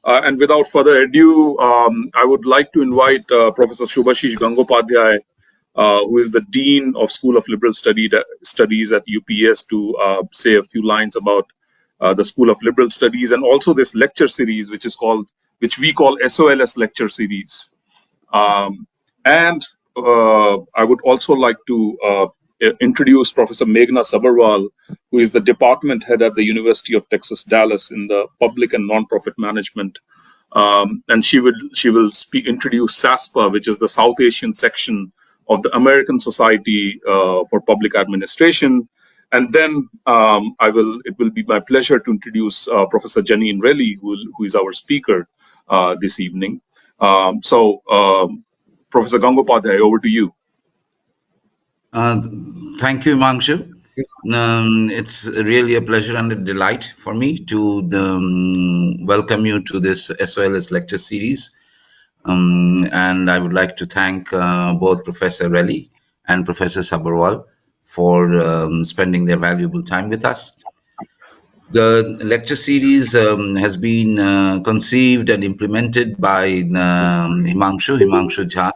And without further ado, I would like to invite Professor Shubhashish Gangopadhyay, who is the Dean of School of Liberal Studies at UPES, to say a few lines about the School of Liberal Studies and also this lecture series, which we call SoLS lecture series. And I would also like to introduce Professor Meghna Sabharwal, who is the department head at the University of Texas, Dallas, in the Public and Nonprofit Management. And she will introduce SASPA, which is the South Asian section of the American Society for Public Administration. And then it will be my pleasure to introduce Professor Jeannine Relly, who is our speaker this evening. Professor Gangopadhyay, over to you. Thank you, Himanshu. It's really a pleasure and a delight for me to welcome you to this SoLS lecture series. And I would like to thank both Professor Relly and Professor Sabharwal for spending their valuable time with us. The lecture series has been conceived and implemented by Himanshu Jha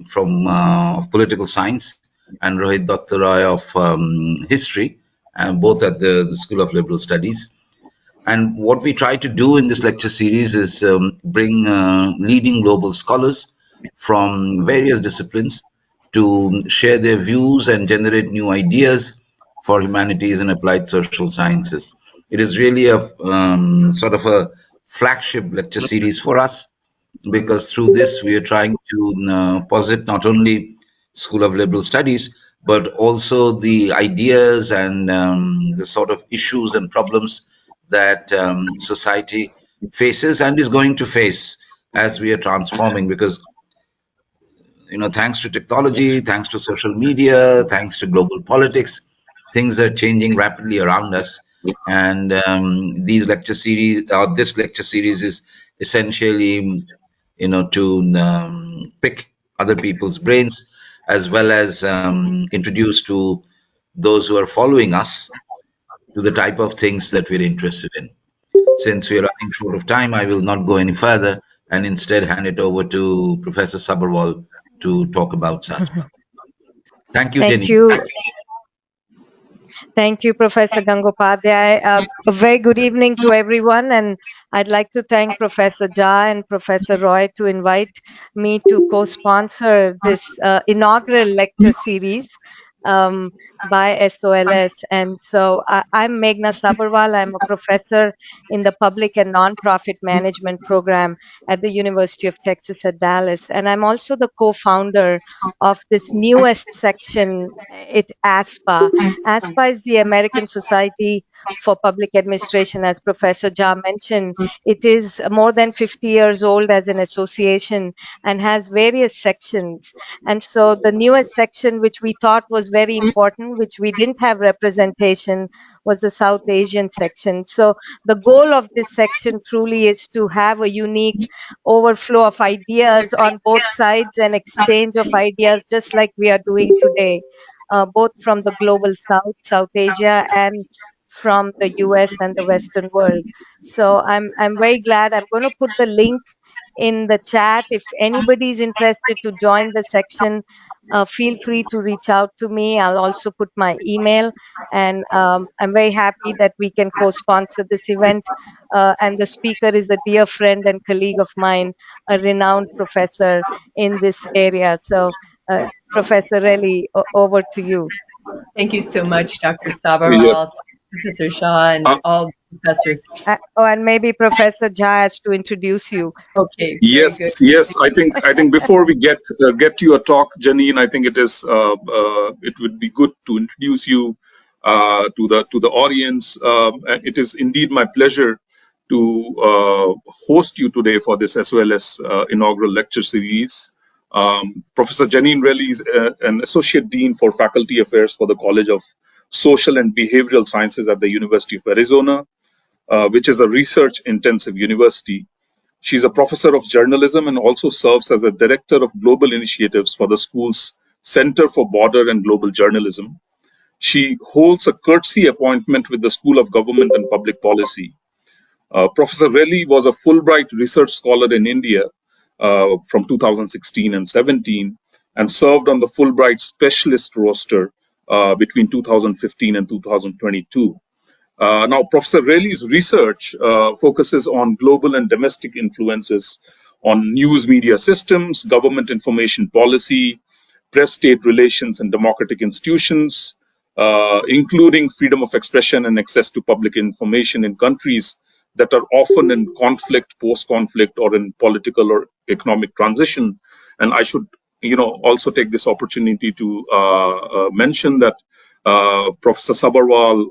from political science and Rohit Dr. Roy of history, both at the School of Liberal Studies. And what we try to do in this lecture series is bring leading global scholars from various disciplines to share their views and generate new ideas for humanities and applied social sciences. It is really a sort of a flagship lecture series for us, because through this we are trying to posit not only School of Liberal Studies, but also the ideas and the sort of issues and problems that society faces and is going to face as we are transforming. Because thanks to technology, thanks to social media, thanks to global politics, things are changing rapidly around us. And this lecture series is essentially to pick other people's brains, as well as introduce to those who are following us to the type of things that we're interested in. Since we're running short of time, I will not go any further and instead hand it over to Professor Sabharwal to talk about SASPA. Thank you, Thank Jenny. you. Thank you, Professor Gangopadhyay. A very good evening to everyone, and I'd like to thank Professor Jha and Professor Roy to invite me to co-sponsor this inaugural lecture series by SoLS. And so I'm Meghna Sabharwal. I'm a professor in the Public and Nonprofit Management program at the University of Texas at Dallas. And I'm also the co-founder of this newest section, ASPA. ASPA is the American Society for Public Administration, as Professor Jha mentioned. It is more than 50 years old as an association and has various sections. And so the newest section, which we thought was very important, which we didn't have representation, was the South Asian section. So the goal of this section truly is to have a unique overflow of ideas on both sides and exchange of ideas, just like we are doing today, both from the global South, South Asia, and from the US and the Western world. So I'm very glad. I'm going to put the link in the chat. If anybody is interested to join the section, feel free to reach out to me. I'll also put my email, and I'm very happy that we can co-sponsor this event. And the speaker is a dear friend and colleague of mine, a renowned professor in this area. So, Professor Relly, over to you. Thank you so much, Dr. Sabharwal, Professor Jha, and all professors. And maybe Professor Jha has to introduce you. Okay. Yes. I think before we get to your talk, Jeannine, I think it would be good to introduce you to the audience. It is indeed my pleasure to host you today for this SoLS inaugural lecture series. Professor Jeannine Relly is an associate dean for faculty affairs for the College of Social and Behavioral Sciences at the University of Arizona, which is a research-intensive university. She's a professor of journalism and also serves as a director of global initiatives for the school's Center for Border and Global Journalism. She holds a courtesy appointment with the School of Government and Public Policy. Professor Relly was a Fulbright research scholar in India from 2016 and 17 and served on the Fulbright specialist roster between 2015 and 2022. Now, Professor Relly's research focuses on global and domestic influences on news media systems, government information policy, press state relations, and democratic institutions, including freedom of expression and access to public information in countries that are often in conflict, post-conflict, or in political or economic transition. And I should, also take this opportunity to mention that Professor Sabharwal,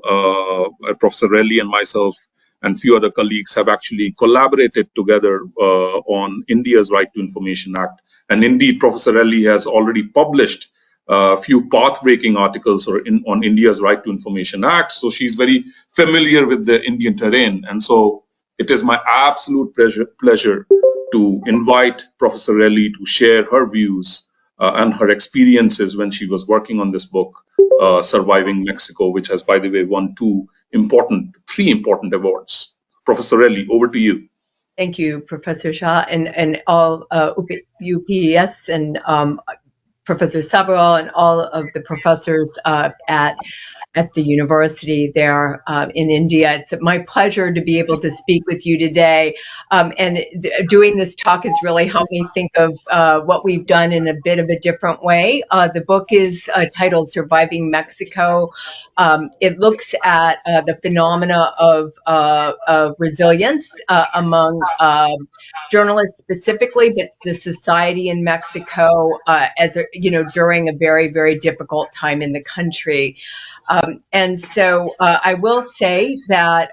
Professor Relly, and myself, and few other colleagues have actually collaborated together on India's Right to Information Act. And indeed, Professor Relly has already published a few path-breaking articles on India's Right to Information Act. So she's very familiar with the Indian terrain. And so it is my absolute pleasure to invite Professor Relly to share her views and her experiences when she was working on this book, Surviving Mexico, which has, by the way, won three important awards. Professor Relly, over to you. Thank you, Professor Shah, and all UPES and Professor Sabharwal and all of the professors at the university there in India. It's my pleasure to be able to speak with you today. And doing this talk has really helped me think of what we've done in a bit of a different way. The book is titled Surviving Mexico. It looks at the phenomena of resilience among journalists specifically, but the society in Mexico during a very, very difficult time in the country. And so I will say that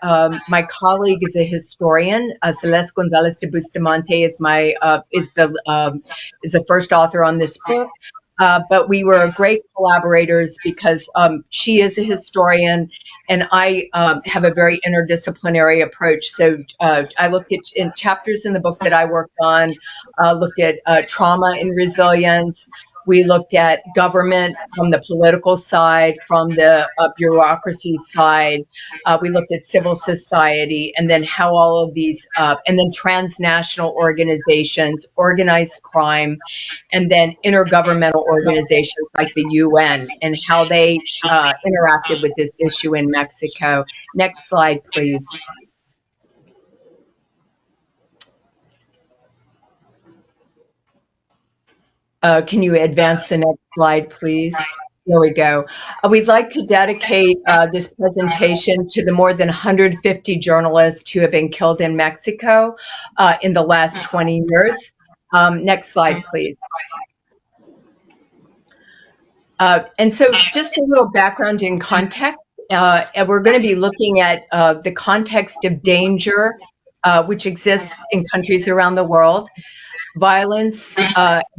my colleague is a historian. Celeste Gonzalez de Bustamante is the first author on this book. But we were great collaborators because she is a historian and I have a very interdisciplinary approach. So I looked at in chapters in the book that I worked on, looked at trauma and resilience. We looked at government from the political side, from the bureaucracy side. We looked at civil society, and then how all of these, and then transnational organizations, organized crime, and then intergovernmental organizations like the UN, and how they interacted with this issue in Mexico. Next slide, please. Can you advance the next slide, please? There we go. We'd like to dedicate this presentation to the more than 150 journalists who have been killed in Mexico in the last 20 years. Next slide, please. And so just a little background in context. And we're going to be looking at the context of danger which exists in countries around the world. Violence,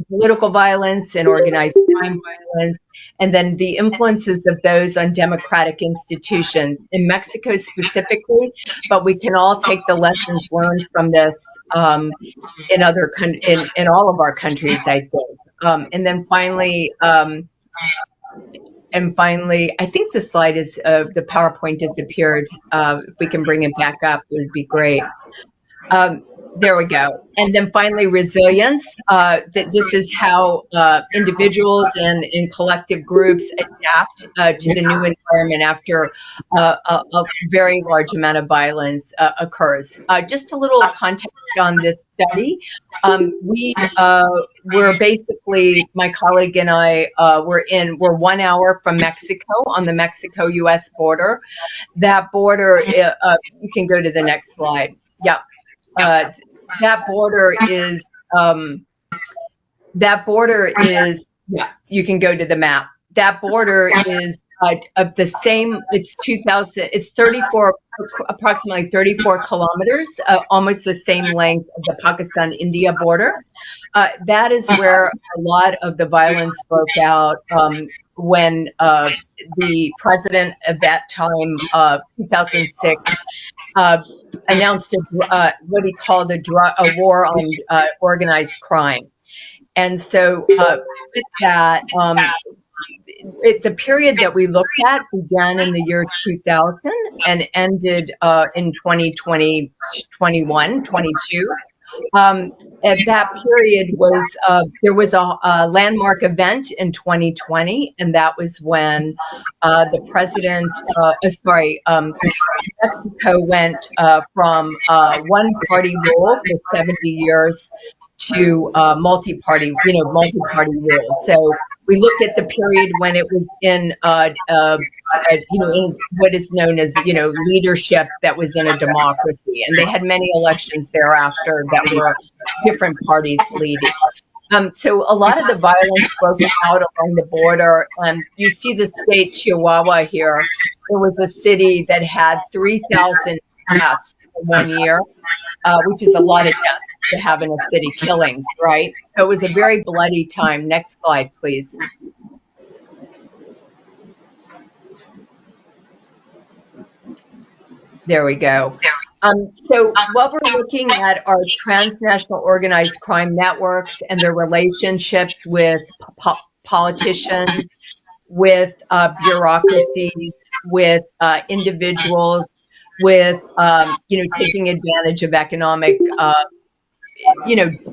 political violence, and organized crime violence, and then the influences of those on democratic institutions in Mexico specifically. But we can all take the lessons learned from this in all of our countries, I think. And then finally, I think the slide is the PowerPoint disappeared. If we can bring it back up, it would be great. There we go. And then finally, resilience. This is how individuals and collective groups adapt to the new environment after a very large amount of violence occurs. Just a little context on this study. We were basically, my colleague and I we're 1 hour from Mexico on the Mexico-U.S. border. That border, you can go to the next slide. Yeah. That border is, yeah, you can go to the map. That border is of the same, it's approximately 34 kilometers, almost the same length of the Pakistan-India border. That is where a lot of the violence broke out when the president at that time, 2006, announced what he called a war on organized crime. And so with that, the period that we looked at began in the year 2000 and ended in 2020, 21, 22. At that period was there was a landmark event in 2020, and that was when the president, Mexico went from one-party rule for 70 years to multi-party rule. So we looked at the period when it was in, in what is known as, leadership that was in a democracy, and they had many elections thereafter that were different parties leading. So a lot of the violence broke out along the border. You see the state Chihuahua here. It was a city that had 3,000 deaths in 1 year, which is a lot of deaths to have in a city, killings, right? So it was a very bloody time. Next slide, please. There we go. So what we're looking at are transnational organized crime networks and their relationships with politicians, with bureaucracies, with individuals, with taking advantage of economic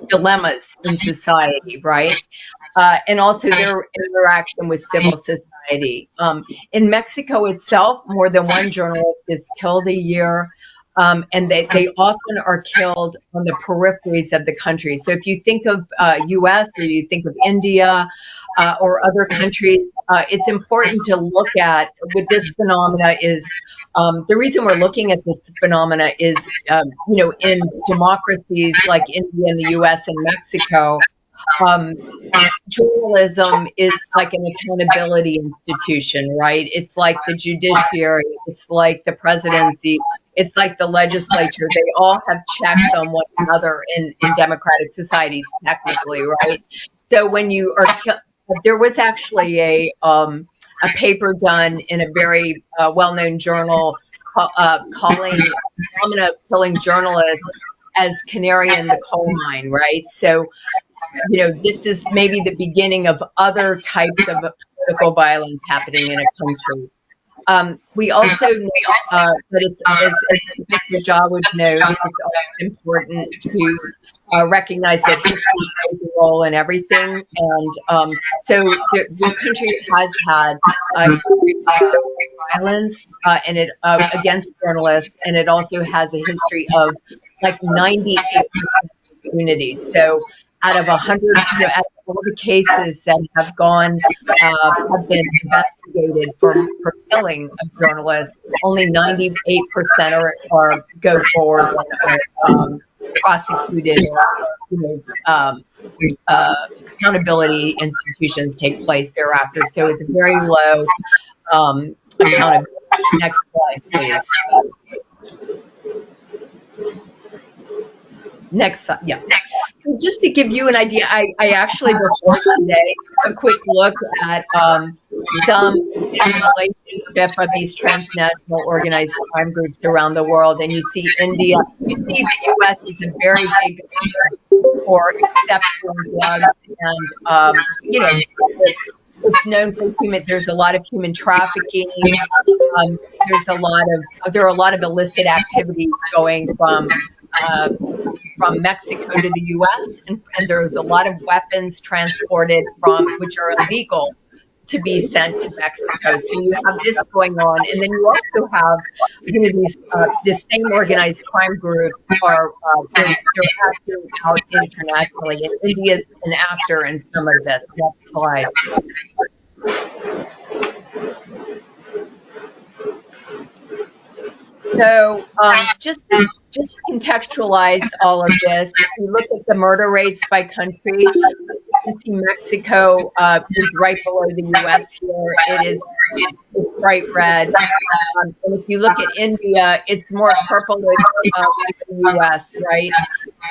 dilemmas in society, right? And also their interaction with civil society. In Mexico itself, more than one journalist is killed a year, and they often are killed on the peripheries of the country. So if you think of U.S. or you think of India or other countries, it's important to look at what this phenomena is. The reason we're looking at this phenomena is, in democracies like India and the U.S. and Mexico, journalism is like an accountability institution, right? It's like the judiciary, it's like the presidency, it's like the legislature. They all have checks on one another in democratic societies, technically, right? So when you are, there was actually a paper done in a very well-known journal calling phenomena of killing journalists as canary in the coal mine, right? So this is maybe the beginning of other types of political violence happening in a country. We also know that it's, as Professor Jha would know, it's also important to recognize that history plays a role in everything. And so the country has had violence and it against journalists, and it also has a history of like 98% impunity. So out of 100, out of all the cases that have have been investigated for killing of journalists, only 98% are go forward and prosecuted. Accountability institutions take place thereafter. So it's very low accountability. Next slide, please. Next slide. Yeah. So just to give you an idea, I actually before today a quick look at some relationship of these transnational organized crime groups around the world, and you see India. You see the U.S. is a very big for exceptional drugs, and it's known for there's a lot of human trafficking. There are a lot of illicit activities going from Mexico to the U.S. and there's a lot of weapons transported which are illegal to be sent to Mexico. So you have this going on, and then you also have this same organized crime group are they're acting out internationally, and India's an actor in some of this. Next slide. So just contextualize all of this. If you look at the murder rates by country, you see Mexico is right below the U.S. here. It's bright red. And if you look at India, it's more purplish like the U.S., right?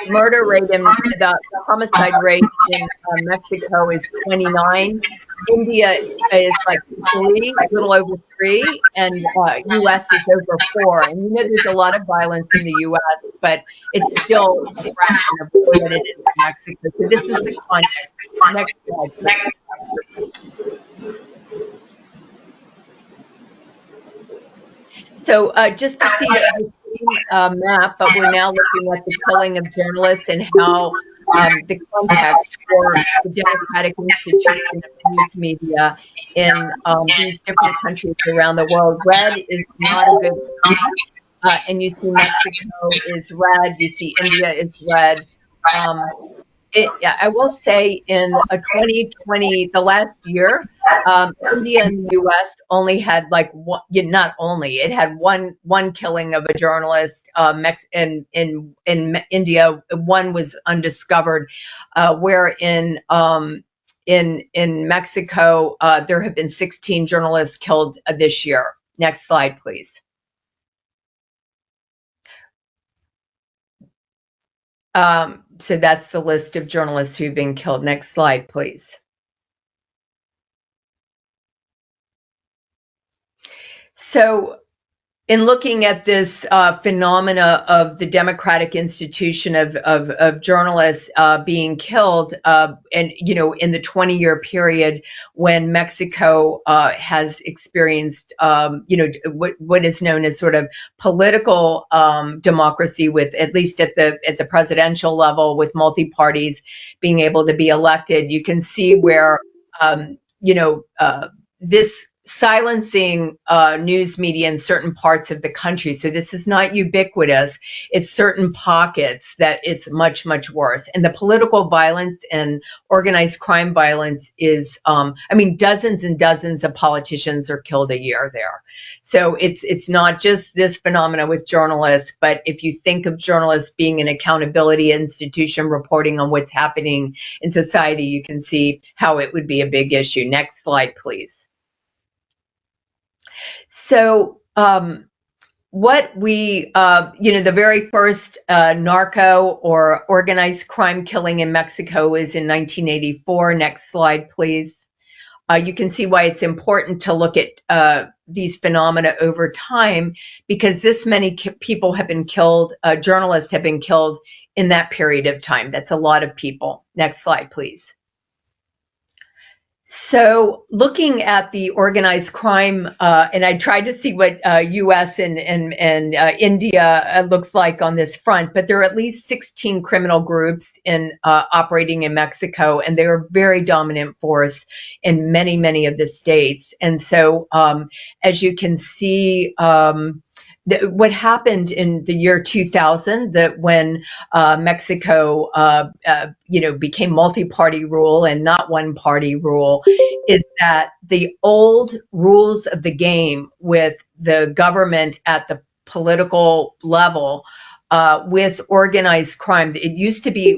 Murder rate and the homicide rate in Mexico is 29. India is like 3, a little over 3, and U.S. is over 4. And there's a lot of violence in the U.S., but it's still a fraction of what it is in Mexico. So this is the context. Next slide, please. So just to see the same map, but we're now looking at the killing of journalists and how the context for the democratic institution of news media in these different countries around the world. Red is not a good sign, and you see Mexico is red, you see India is red. I will say in 2020, the last year, India and the U.S. only had like one, not only, it had one killing of a journalist. In India, one was undiscovered. Where in Mexico, there have been 16 journalists killed this year. Next slide, please. So that's the list of journalists who've been killed. Next slide, please. So in looking at this phenomena of the democratic institution of journalists being killed, and in the 20-year period when Mexico has experienced what is known as sort of political democracy, with at least at the presidential level, with multi-parties being able to be elected, you can see where this silencing news media in certain parts of the country. So this is not ubiquitous. It's certain pockets that it's much, much worse. And the political violence and organized crime violence is, dozens and dozens of politicians are killed a year there. So it's not just this phenomena with journalists, but if you think of journalists being an accountability institution reporting on what's happening in society, you can see how it would be a big issue. Next slide, please. So what we, the very first narco or organized crime killing in Mexico is in 1984. Next slide, please. You can see why it's important to look at these phenomena over time, because this many people have been killed, journalists have been killed in that period of time. That's a lot of people. Next slide, please. So looking at the organized crime, and I tried to see what U.S. and India looks like on this front, but there are at least 16 criminal groups operating in Mexico, and they are a very dominant force in many, many of the states. And so as you can see, what happened in the year 2000, that when Mexico, became multi-party rule and not one-party rule, is that the old rules of the game with the government at the political level, with organized crime, it used to be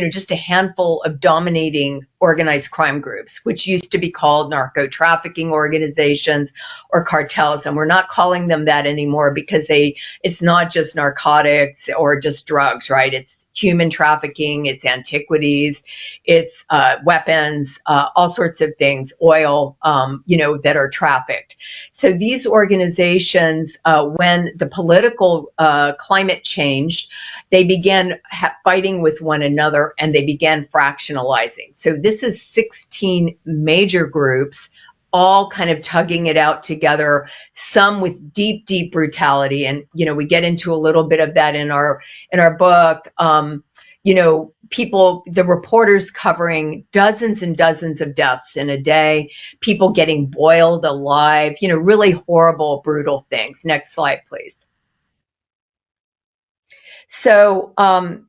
just a handful of dominating organized crime groups, which used to be called narco trafficking organizations or cartels. And we're not calling them that anymore because it's not just narcotics or just drugs, right? It's human trafficking, it's antiquities, it's weapons, all sorts of things, oil, that are trafficked. So these organizations, when the political climate changed, they began fighting with one another, and they began fractionalizing. So this is 16 major groups, all kind of tugging it out together, some with deep, deep brutality. And, we get into a little bit of that in our book. People, the reporters covering dozens and dozens of deaths in a day, people getting boiled alive, really horrible, brutal things. Next slide, please. So,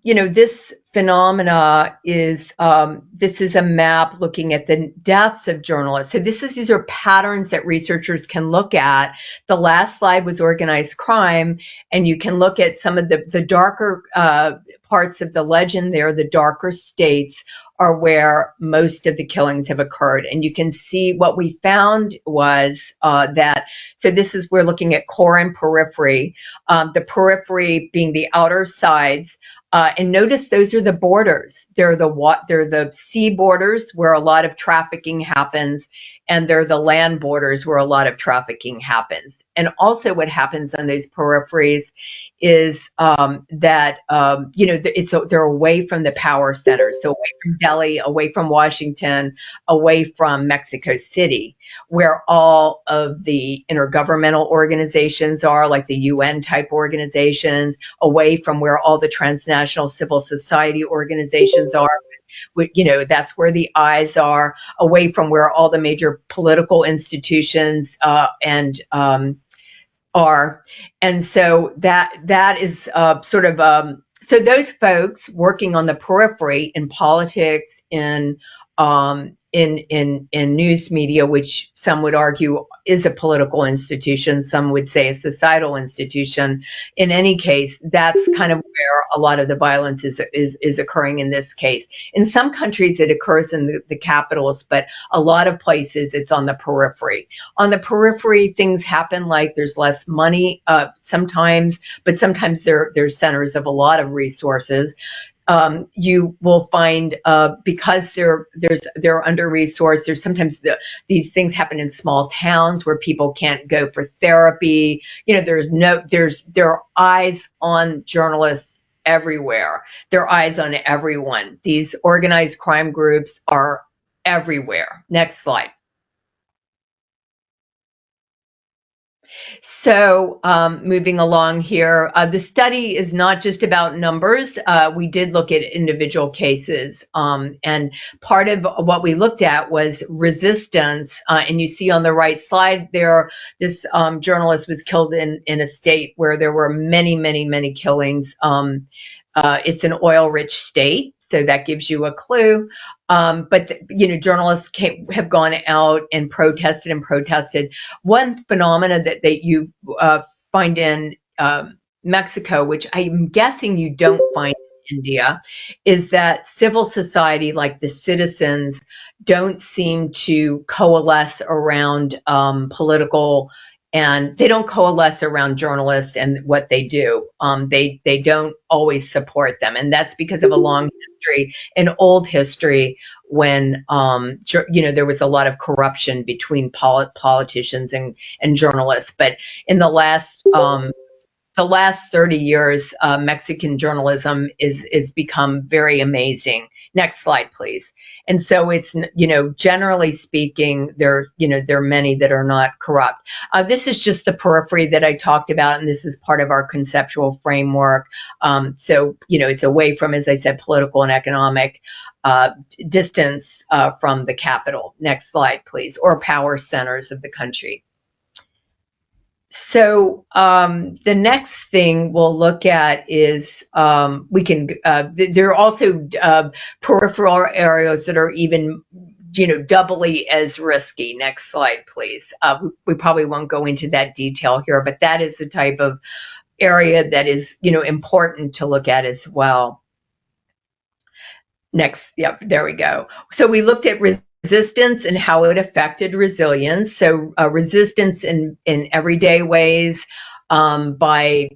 this phenomena is, this is a map looking at the deaths of journalists. So these are patterns that researchers can look at. The last slide was organized crime, and you can look at some of the darker parts of the legend there. The darker states are where most of the killings have occurred. And you can see what we found was that, so we're looking at core and periphery, the periphery being the outer sides. And notice those are the borders. They're the sea borders where a lot of trafficking happens, and they're the land borders where a lot of trafficking happens. And also what happens on those peripheries is that, they're away from the power centers. So away from Delhi, away from Washington, away from Mexico City, where all of the intergovernmental organizations are, like the UN type organizations, away from where all the transnational civil society organizations are. That's where the eyes are, away from where all the major political institutions are. And so that is so those folks working on the periphery in politics, in news media, which some would argue is a political institution, some would say a societal institution. In any case, that's kind of where a lot of the violence is occurring in this case. In some countries, it occurs in the capitals, but a lot of places it's on the periphery. On the periphery, things happen like there's less money sometimes, but sometimes there's centers of a lot of resources. You will find because they're under-resourced, there's sometimes these things happen in small towns where people can't go for therapy. There are eyes on journalists everywhere. There are eyes on everyone. These organized crime groups are everywhere. Next slide. So moving along here, the study is not just about numbers. We did look at individual cases, and part of what we looked at was resistance. And you see on the right side there, this journalist was killed in a state where there were many, many, many killings. It's an oil-rich state, so that gives you a clue. But journalists have gone out and protested. One phenomena that you find in Mexico, which I'm guessing you don't find in India, is that civil society, like the citizens, don't seem to coalesce around political. And they don't coalesce around journalists and what they do. They don't always support them, and that's because of a long history, an old history, when there was a lot of corruption between politicians and journalists. But in the last 30 years, Mexican journalism is become very amazing. Next slide, please. And so it's, generally speaking, there are many that are not corrupt. This is just the periphery that I talked about, and this is part of our conceptual framework. So, it's away from, as I said, political and economic distance from the capital. Next slide, please, or power centers of the country. So the next thing we'll look at is there are also peripheral areas that are even doubly as risky. Next slide, please. We probably won't go into that detail here, but that is the type of area that is important to look at as well. Next, yep, there we go. So we looked at resistance and how it affected resilience. So resistance in everyday ways, by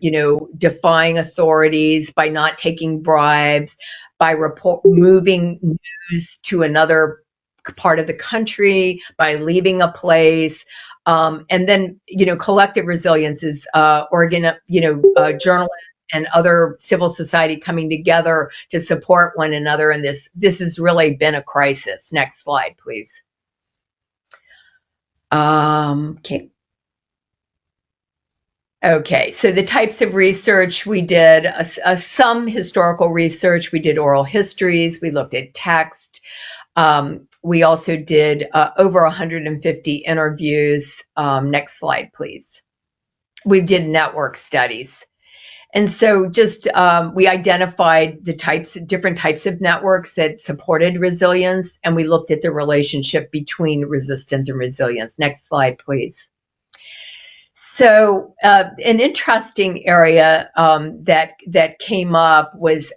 defying authorities, by not taking bribes, by moving news to another part of the country, by leaving a place. And then collective resilience is journalists and other civil society coming together to support one another. And this has really been a crisis. Next slide, please. Okay, so the types of research we did, some historical research, we did oral histories, we looked at text. We also did over 150 interviews. Next slide, please. We did network studies. And so just we identified the different types of networks that supported resilience, and we looked at the relationship between resistance and resilience. Next slide, please. So an interesting area that came up was,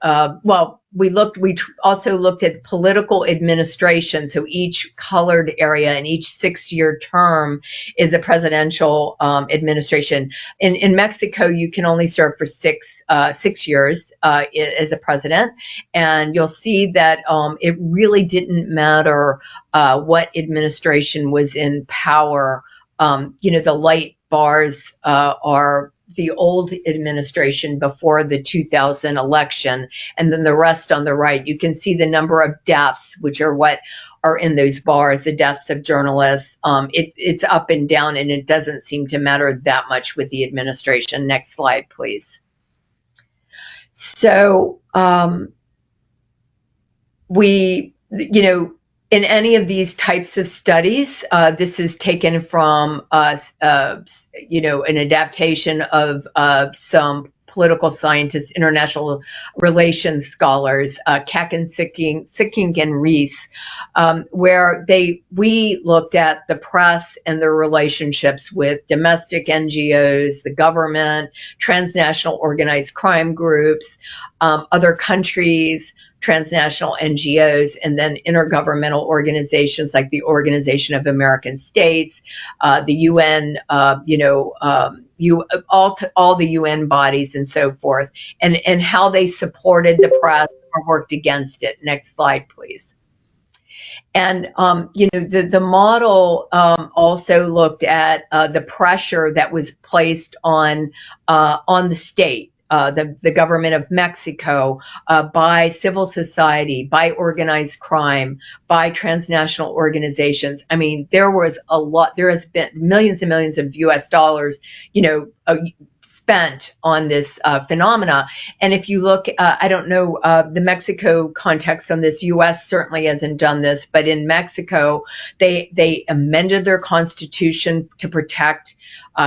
we also looked at political administration. So each colored area in each 6-year term is a presidential administration. In Mexico, you can only serve for 6 years as a president, and you'll see that it really didn't matter what administration was in power. The light bars are the old administration before the 2000 election, and then the rest on the right. You can see the number of deaths, which are what are in those bars, the deaths of journalists. It's up and down, and it doesn't seem to matter that much with the administration. Next slide, please. So we, in any of these types of studies, this is taken from, an adaptation of some political scientists, international relations scholars, Kakin, Sicking, and Rees, where we looked at the press and their relationships with domestic NGOs, the government, transnational organized crime groups, other countries, transnational NGOs, and then intergovernmental organizations like the Organization of American States, the UN, all the UN bodies and so forth, and how they supported the press or worked against it. Next slide, please. And the model also looked at the pressure that was placed on the state. The government of Mexico, by civil society, by organized crime, by transnational organizations. I mean, there was a lot. There has been millions and millions of U.S. dollars, spent on this phenomena. And if you look, I don't know the Mexico context on this. U.S. certainly hasn't done this, but in Mexico, they amended their constitution to protect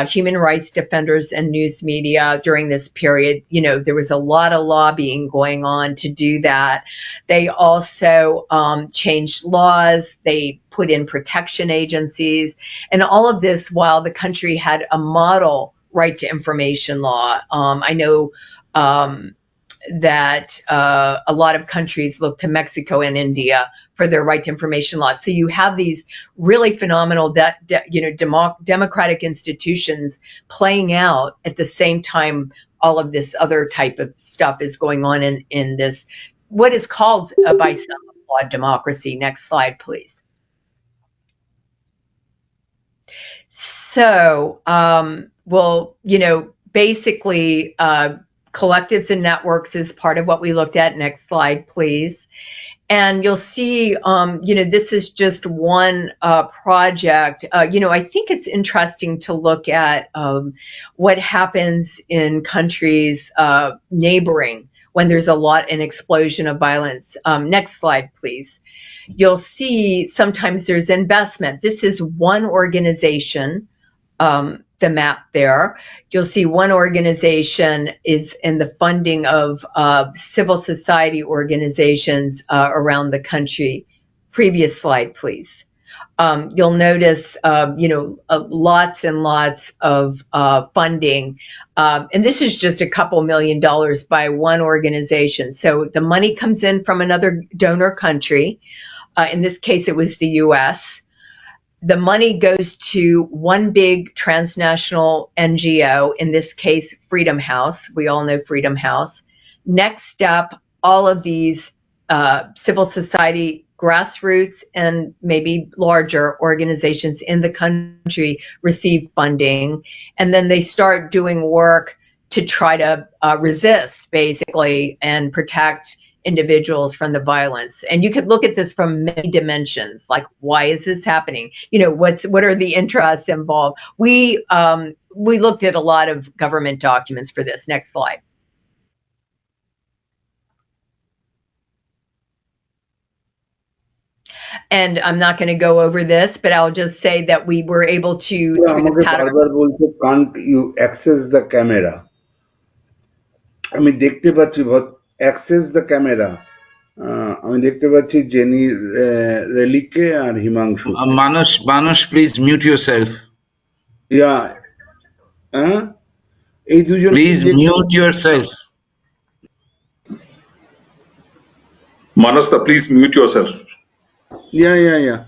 human rights defenders and news media during this period. There was a lot of lobbying going on to do that. They also changed laws. They put in protection agencies, and all of this while the country had a model right to information law. I know that a lot of countries look to Mexico and India for their right to information law. So you have these really phenomenal, democratic institutions playing out at the same time. All of this other type of stuff is going on in this, what is called by some flawed democracy. Next slide, please. So, basically, collectives and networks is part of what we looked at. Next slide, please. And you'll see, this is just one project. I think it's interesting to look at what happens in countries neighboring when there's an explosion of violence. Next slide, please. You'll see sometimes there's investment. This is one organization, the map there. You'll see one organization is in the funding of civil society organizations around the country. Previous slide, please. You'll notice, lots and lots of funding. And this is just a couple $1 million by one organization. So the money comes in from another donor country. In this case, it was the U.S. The money goes to one big transnational NGO, in this case, Freedom House. We all know Freedom House. Next step, all of these civil society, grassroots, and maybe larger organizations in the country receive funding. And then they start doing work to try to resist, basically, and protect individuals from the violence. And you could look at this from many dimensions, like, why is this happening? What are the interests involved? We looked at a lot of government documents for this. Next slide. And I'm not going to go over this, but I'll just say that we were able to, through the pattern. Can't you access the camera? I mean, দেখতে পাচ্ছি, but access the camera. আমি দেখতে পাচ্ছি Jenny রেলিকে আর Himanshu. Manush, please mute yourself. Yeah. এই দুজন Please mute yourself. Manasta, please mute yourself. Yeah.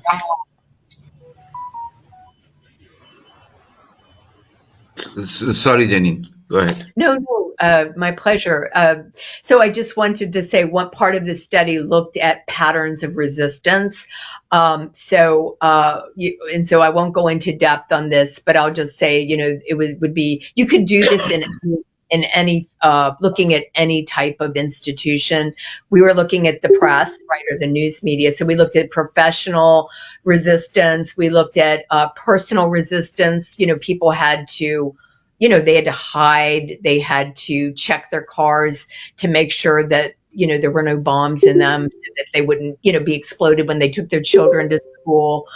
Sorry, Jeannine. Go ahead. No, my pleasure. So I just wanted to say one part of the study looked at patterns of resistance. So I won't go into depth on this, but I'll just say, it would be, you could do this in any looking at any type of institution. We were looking at the press, right, or the news media. So we looked at professional resistance. We looked at personal resistance. People had to, they had to hide, they had to check their cars to make sure that, there were no bombs in them, so that they wouldn't, be exploded when they took their children to school.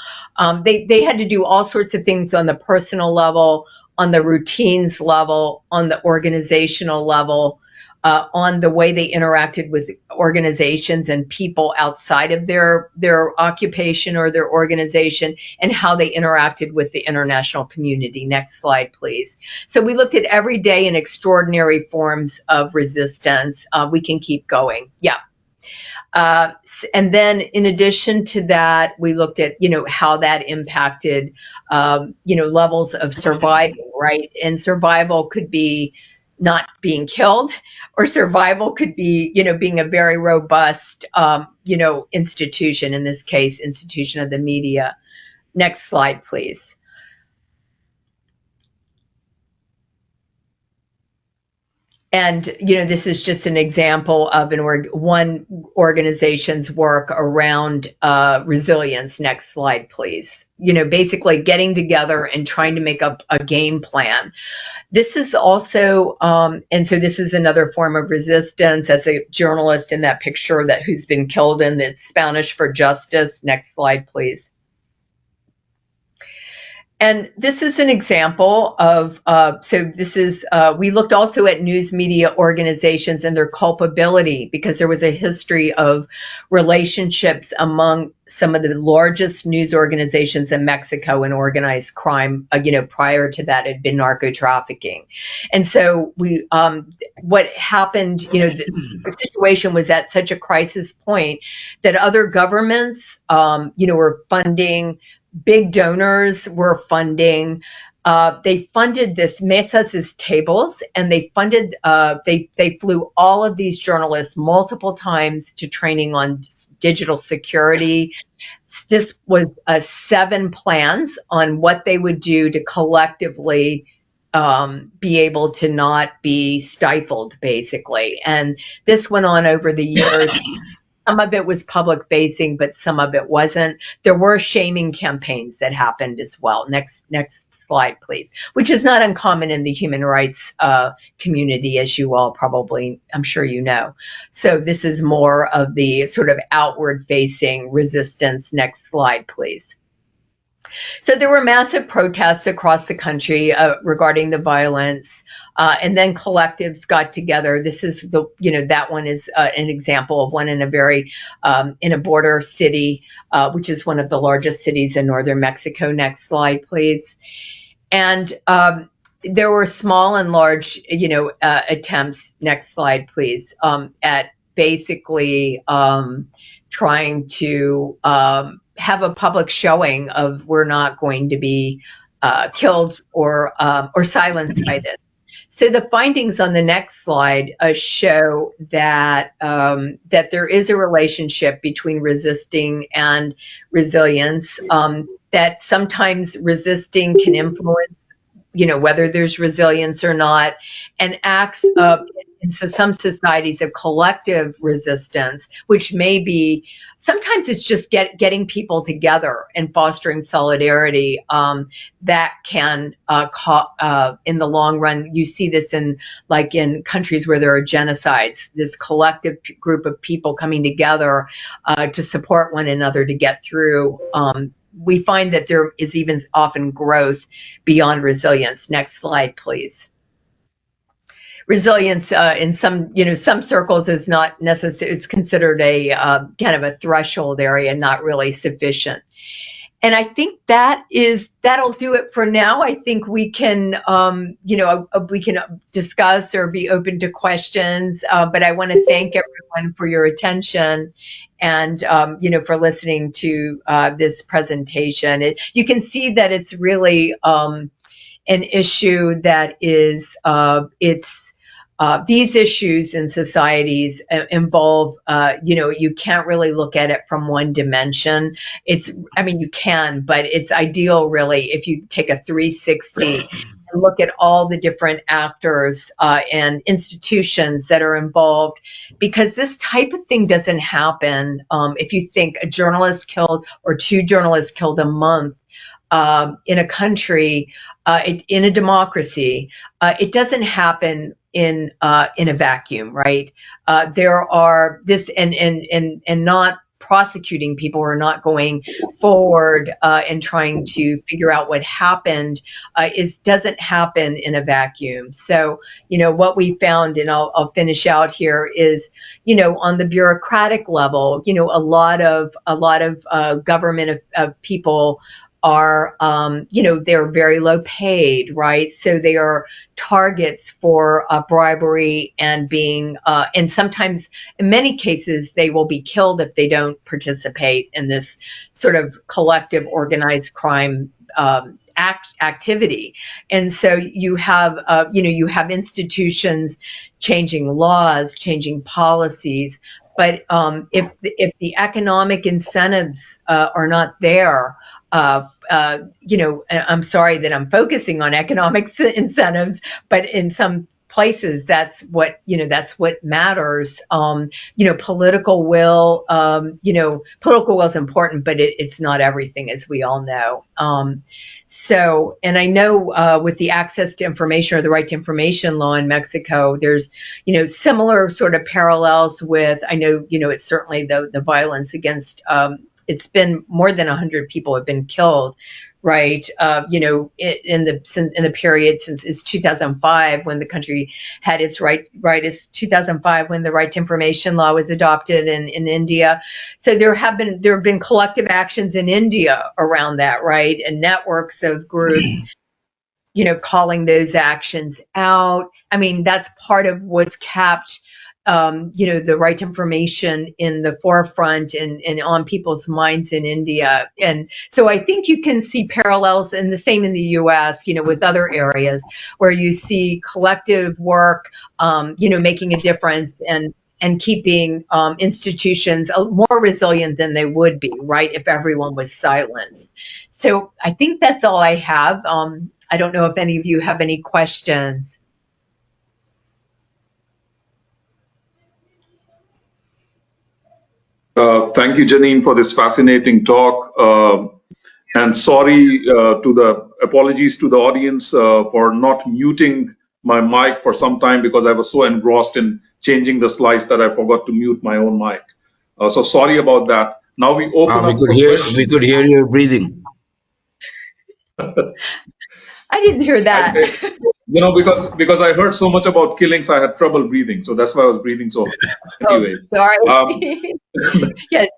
They had to do all sorts of things on the personal level, on the routines level, on the organizational level, on the way they interacted with organizations and people outside of their occupation or their organization, and how they interacted with the international community. Next slide, please. So we looked at everyday and extraordinary forms of resistance. We can keep going. Yeah. And then in addition to that, we looked at, how that impacted, levels of survival, right? And survival could be not being killed, or survival could be, being a very robust, institution, in this case, institution of the media. Next slide, please. And, this is just an example of one organization's work around resilience. Next slide, please. Basically getting together and trying to make up a game plan. This is also, and so this is another form of resistance. As a journalist in that picture who's been killed in the Spanish for Justice. Next slide, please. And this is an example of, we looked also at news media organizations and their culpability, because there was a history of relationships among some of the largest news organizations in Mexico and organized crime. Prior to that, it had been narco trafficking. And so what happened, the situation was at such a crisis point that other governments, were funding. Big donors were funding. They funded this mesas, as tables, and they funded. They flew all of these journalists multiple times to training on digital security. This was 7 plans on what they would do to collectively be able to not be stifled, basically. And this went on over the years. Some of it was public facing, but some of it wasn't. There were shaming campaigns that happened as well. Next slide, please. Which is not uncommon in the human rights community, as you all probably, I'm sure you know. So this is more of the sort of outward facing resistance. Next slide, please. So there were massive protests across the country regarding the violence. And then collectives got together. This is that one is an example of one in a border city, which is one of the largest cities in northern Mexico. Next slide, please. And there were small and large, attempts. Next slide, please. At basically trying to have a public showing of, we're not going to be killed or silenced by this. So the findings on the next slide show that that there is a relationship between resisting and resilience. That sometimes resisting can influence, whether there's resilience or not, and acts in some societies of collective resistance, which may be, sometimes it's just getting people together and fostering solidarity, that can in the long run. You see this in countries where there are genocides, this collective group of people coming together to support one another to get through. We find that there is even often growth beyond resilience. Next slide, please. Resilience in some circles is not necessary. It's considered a kind of a threshold area, not really sufficient. And I think that'll do it for now. I think we can, we can discuss or be open to questions. But I want to thank everyone for your attention and, for listening to this presentation. You can see that it's really an issue that is these issues in societies involve, you can't really look at it from one dimension. You can, but it's ideal really if you take a 360 and look at all the different actors and institutions that are involved, because this type of thing doesn't happen. If you think a journalist killed or 2 journalists killed a month in a country, in a democracy, it doesn't happen in a vacuum, right? There are this and not prosecuting people or not going forward and trying to figure out what happened doesn't happen in a vacuum. So, what we found, and I'll finish out here, is, on the bureaucratic level, a lot of government of people are, they're very low paid, right? So they are targets for bribery and being, and sometimes in many cases, they will be killed if they don't participate in this sort of collective organized crime activity. And so you have, you have institutions changing laws, changing policies, but if the economic incentives are not there, I'm sorry that I'm focusing on economic incentives, but in some places that's what matters. Political will, political will is important, but it's not everything, as we all know. And I know with the access to information, or the right to information law in Mexico, there's, similar sort of parallels with, I know, it's certainly the violence against, it's been more than 100 people have been killed, right? In the period since 2005, when the country had its right is 2005 when the right to information law was adopted in India. So there have been collective actions in India around that, right? And networks of groups, calling those actions out. I mean, that's part of what's kept the right to information in the forefront and on people's minds in India. And so I think you can see parallels, and the same in the US, with other areas where you see collective work, making a difference and keeping institutions more resilient than they would be, right, if everyone was silenced. So I think that's all I have. I don't know if any of you have any questions. Thank you, Jeannine, for this fascinating talk. And sorry apologies to the audience for not muting my mic for some time, because I was so engrossed in changing the slides that I forgot to mute my own mic. So sorry about that. Now we open up for questions. We could hear your breathing. I didn't hear that. Because I heard so much about killings, I had trouble breathing. So that's why I was breathing so hard. Anyway. Sorry. Yes.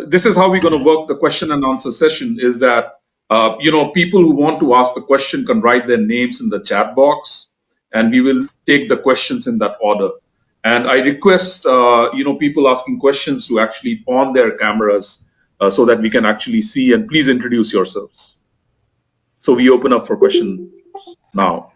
This is how we're going to work the question and answer session, is that, people who want to ask the question can write their names in the chat box, and we will take the questions in that order. And I request, people asking questions to actually on their cameras so that we can actually see, and please introduce yourselves. So we open up for questions now.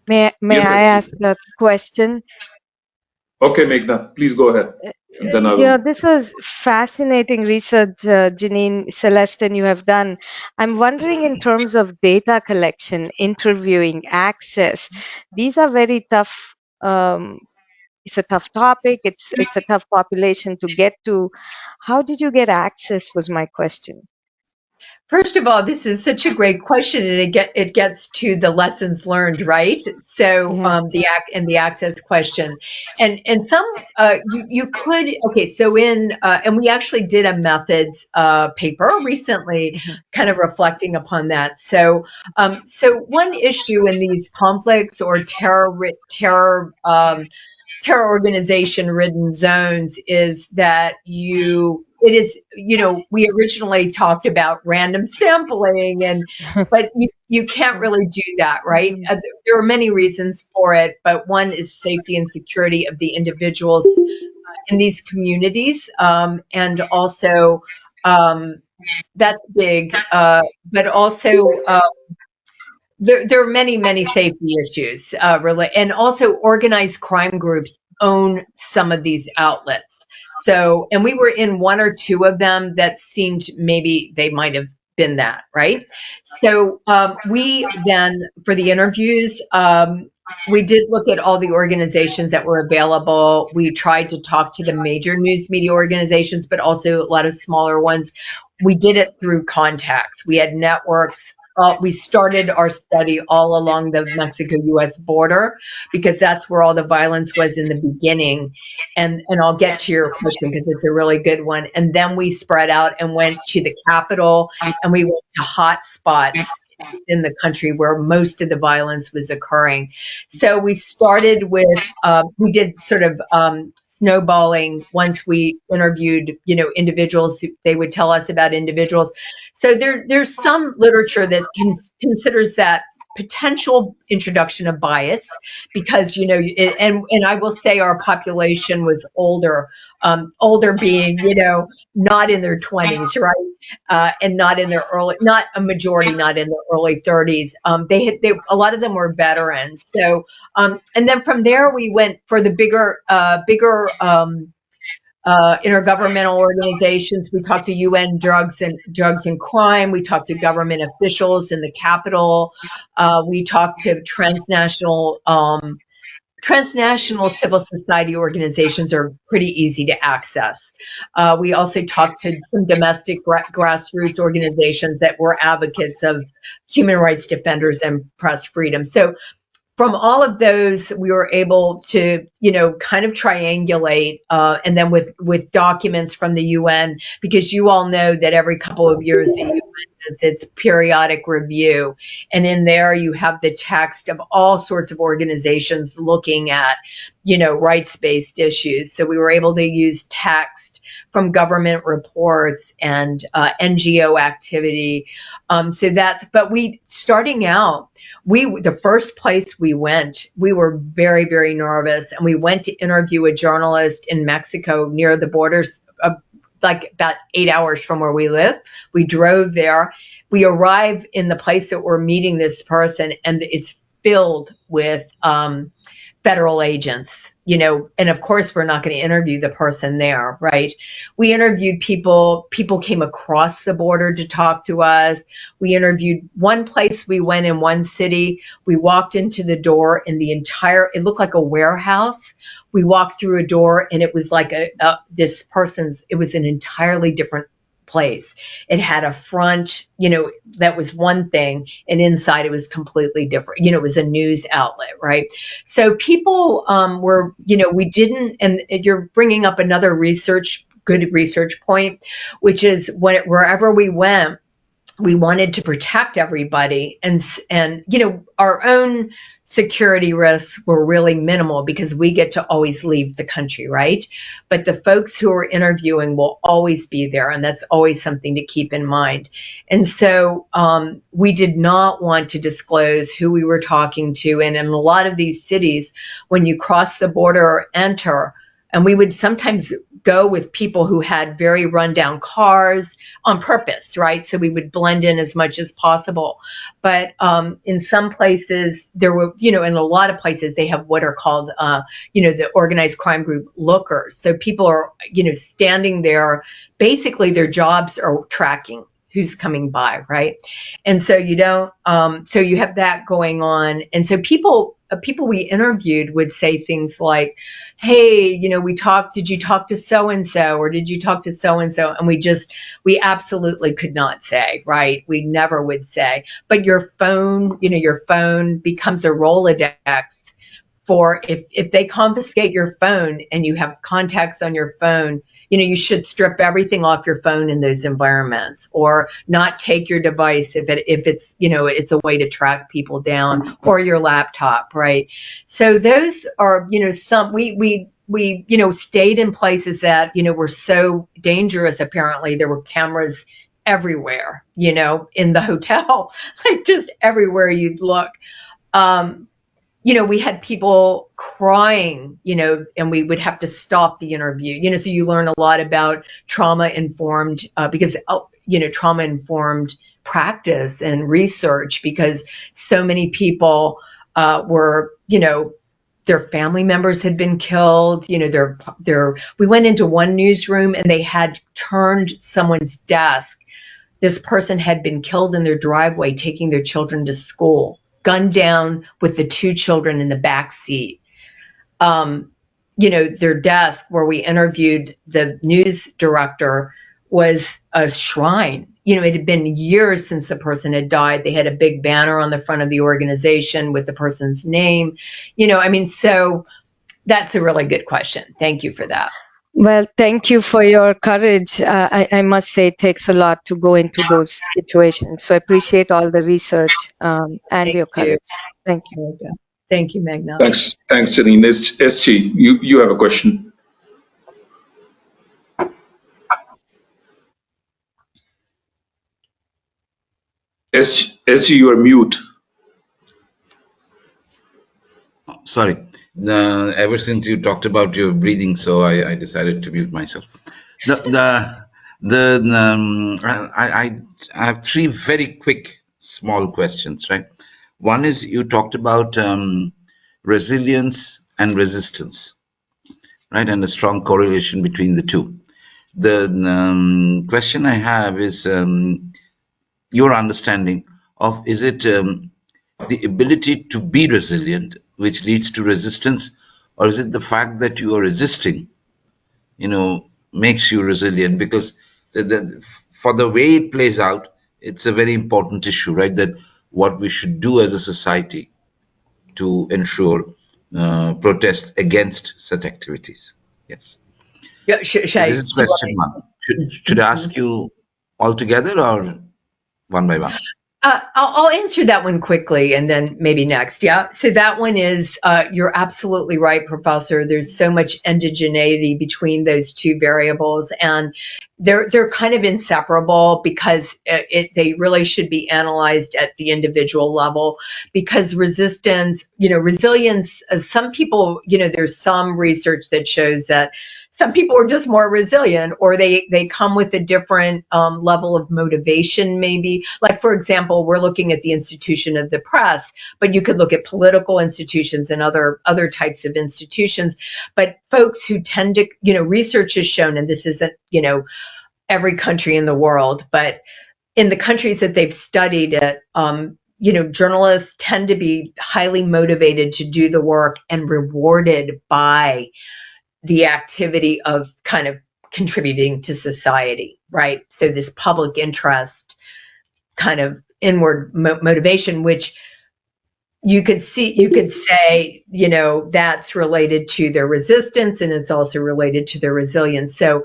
May I ask a question? Okay, Meghna, please go ahead. And then I will. This was fascinating research, Jeannine, Celeste, you have done. I'm wondering, in terms of data collection, interviewing, access, these are very tough. It's a tough topic. It's a tough population to get to. How did you get access, was my question. First of all, this is such a great question, and it gets to the lessons learned, right? So the access question, and some you could, okay. So and we actually did a methods paper recently, kind of reflecting upon that. So one issue in these conflicts or terror terror organization ridden zones is that we originally talked about random sampling but you can't really do that, right? There are many reasons for it, but one is safety and security of the individuals in these communities, and also that's big, but also there are many safety issues, and also organized crime groups own some of these outlets. So, and we were in one or two of them that seemed maybe they might have been that, right? So we then, for the interviews, we did look at all the organizations that were available. We tried to talk to the major news media organizations, but also a lot of smaller ones. We did it through contacts. We had networks. We started our study all along the Mexico-U.S. border because that's where all the violence was in the beginning. And I'll get to your question because it's a really good one. And then we spread out and went to the capital, and we went to hot spots in the country where most of the violence was occurring. So we started with, we did sort of snowballing. Once we interviewed, individuals, they would tell us about individuals. So there's some literature that considers that potential introduction of bias because, and I will say our population was older being, not in their 20s, right? And not in their not a majority, not in their early 30s. A lot of them were veterans. So, and then from there we went for the bigger intergovernmental organizations. We talked to UN drugs and crime. We talked to government officials in the Capitol. We talked to transnational civil society organizations are pretty easy to access. We also talked to some domestic grassroots organizations that were advocates of human rights defenders and press freedom. So from all of those, we were able to, kind of triangulate, and then with documents from the UN, because you all know that every couple of years the UN does its periodic review, and in there you have the text of all sorts of organizations looking at, rights-based issues. So we were able to use text from government reports and NGO activity. But starting out, the first place we went, we were very, very nervous, and we went to interview a journalist in Mexico near the borders, like about 8 hours from where we live. We drove there. We arrive in the place that we're meeting this person, and it's filled with federal agents, and of course we're not going to interview the person there, right? We interviewed people came across the border to talk to us. We interviewed one place we went in one city. We walked into the door and it looked like a warehouse. We walked through a door and it was like it was an entirely different place. It had a front, that was one thing, and inside it was completely different. It was a news outlet, right? So people were, we didn't, and you're bringing up another good research point, which is wherever we went, we wanted to protect everybody, and our own security risks were really minimal because we get to always leave the country, right? But the folks who are interviewing will always be there, and that's always something to keep in mind. And so we did not want to disclose who we were talking to. And in a lot of these cities, when you cross the border or enter, and we would sometimes go with people who had very rundown cars on purpose, right? So we would blend in as much as possible. But in some places, there were, in a lot of places, they have what are called, the organized crime group lookers. So people are, standing there. Basically, their jobs are tracking who's coming by, right? And so so you have that going on. And so people we interviewed would say things like, hey, did you talk to so-and-so, or did you talk to so-and-so? And we absolutely could not say, right? We never would say. But your phone becomes a Rolodex for if they confiscate your phone and you have contacts on your phone, you should strip everything off your phone in those environments, or not take your device if it's it's a way to track people down, or your laptop, right? So those are some we stayed in places that were so dangerous. Apparently there were cameras everywhere, in the hotel, like just everywhere you'd look. We had people crying, and we would have to stop the interview, so you learn a lot about trauma-informed, because, trauma-informed practice and research, because so many people were, their family members had been killed, we went into one newsroom and they had turned someone's desk. This person had been killed in their driveway taking their children to school, gunned down with the 2 children in the back seat. Their desk where we interviewed the news director was a shrine. It had been years since the person had died. They had a big banner on the front of the organization with the person's name. So that's a really good question. Thank you for that. Well, thank you for your courage. I must say it takes a lot to go into those situations. So I appreciate all the research and your courage. Thank you. Thank you, Meghna. Thanks, Jeannine. SG, you have a question. SG, you are mute. Sorry. Ever since you talked about your breathing, so I decided to mute myself. I have 3 very quick, small questions, right? One is you talked about resilience and resistance, right? And a strong correlation between the two. The question I have is your understanding of, is it the ability to be resilient which leads to resistance, or is it the fact that you are resisting, makes you resilient? Because for the way it plays out, it's a very important issue, right? That what we should do as a society to ensure protest against such activities. Yes. Yeah, This is question 1. Should I ask you all together or one by one? I'll answer that one quickly and then maybe next. Yeah. So that one is, you're absolutely right, Professor. There's so much endogeneity between those 2 variables, and they're kind of inseparable, because they really should be analyzed at the individual level, because resilience, some people, there's some research that shows that some people are just more resilient, or they come with a different level of motivation, maybe. Like, for example, we're looking at the institution of the press, but you could look at political institutions and other types of institutions. But folks who tend to, research has shown, and this isn't, every country in the world, but in the countries that they've studied it, journalists tend to be highly motivated to do the work and rewarded by the activity of kind of contributing to society, right? So this public interest kind of inward motivation, which you could say, that's related to their resistance, and it's also related to their resilience. So,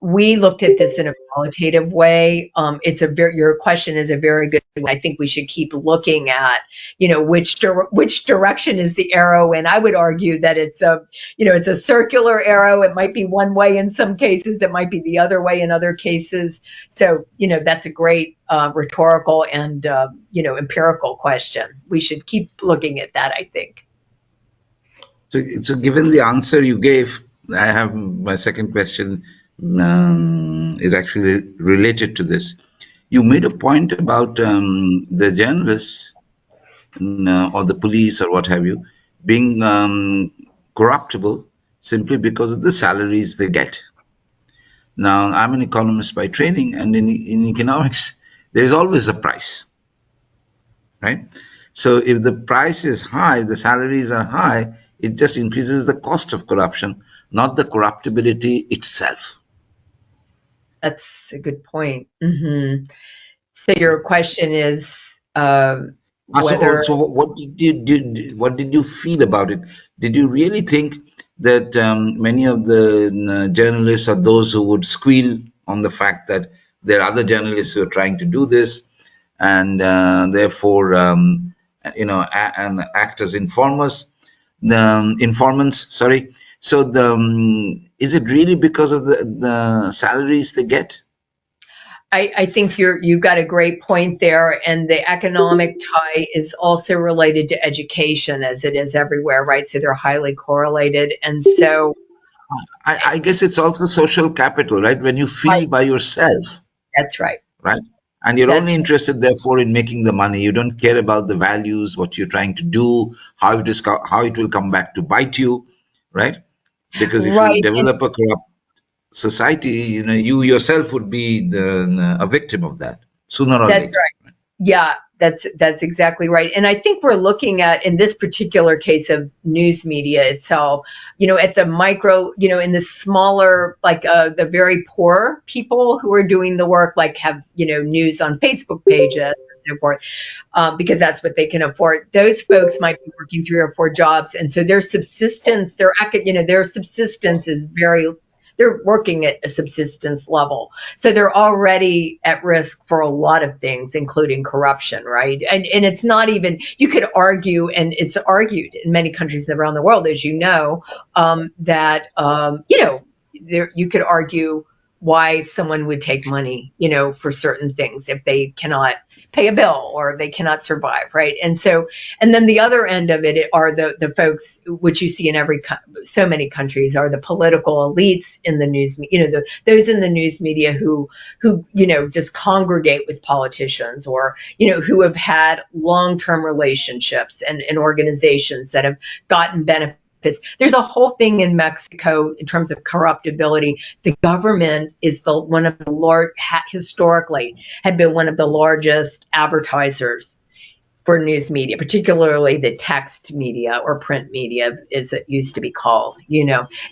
we looked at this in a qualitative way. Your question is a very good one. I think we should keep looking at, which direction is the arrow. And I would argue that it's a circular arrow. It might be one way in some cases. It might be the other way in other cases. So, that's a great rhetorical and, empirical question. We should keep looking at that, I think. So given the answer you gave, I have my second question. Is actually related to this. You made a point about the journalists or the police or what have you being corruptible simply because of the salaries they get. Now, I'm an economist by training, and in economics, there is always a price, right? So if the price is high, the salaries are high, it just increases the cost of corruption, not the corruptibility itself. That's a good point. Mm-hmm. So your question is whether. So what did you feel about it? Did you really think that many of the journalists are those who would squeal on the fact that there are other journalists who are trying to do this, and therefore, and act as informants. Sorry. So, is it really because of the salaries they get? I think you've got a great point there, and the economic tie is also related to education, as it is everywhere, right? So they're highly correlated, and so I guess it's also social capital, right? When you feel by yourself, that's right. right? And you're That's only interested, therefore, in making the money. You don't care about the values, what you're trying to do, how it will come back to bite you, right? Because if you right. develop a corrupt society, you yourself would be a victim of that sooner or That's later. right. Yeah, that's exactly right. And I think we're looking at, in this particular case of news media itself, at the micro, in the smaller, like the very poor people who are doing the work, like have, news on Facebook pages and so forth, because that's what they can afford. Those folks might be working 3 or 4 jobs. And so their subsistence, their subsistence is they're working at a subsistence level. So they're already at risk for a lot of things, including corruption, right? And it's not even, you could argue, and it's argued in many countries around the world, as you know, that, you could argue why someone would take money, for certain things if they cannot pay a bill or they cannot survive, right? And then the other end of it are the folks, which you see in so many countries, are the political elites in the news, those in the news media who just congregate with politicians, or who have had long-term relationships and organizations that have gotten benefits. There's a whole thing in Mexico in terms of corruptibility. The government is historically had been one of the largest advertisers for news media, particularly the text media, or print media, as it used to be called,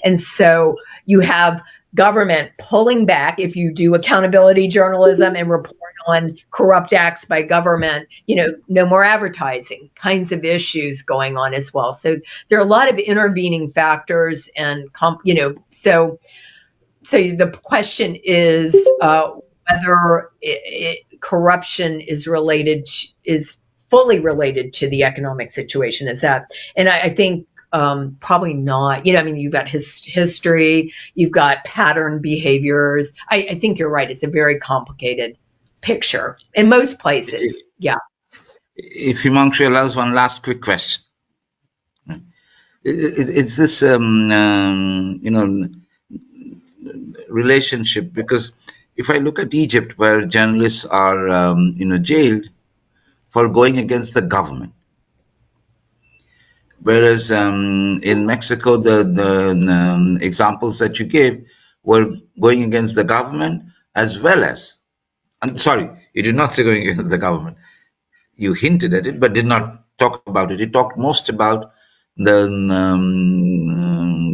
And so you have government pulling back. If you do accountability journalism and report on corrupt acts by government, no more advertising, kinds of issues going on as well. So there are a lot of intervening factors, and so the question is whether corruption is fully related to the economic situation. And I think probably not. You've got history, you've got pattern behaviors. I think you're right. It's a very complicated picture in most places. Yeah. If Himanshu allows one last quick question. It's this, relationship, because if I look at Egypt, where journalists are, jailed for going against the government, whereas in Mexico, the examples that you gave were going against the government as well as, I'm sorry, you did not say going against the government. You hinted at it, but did not talk about it. You talked most about the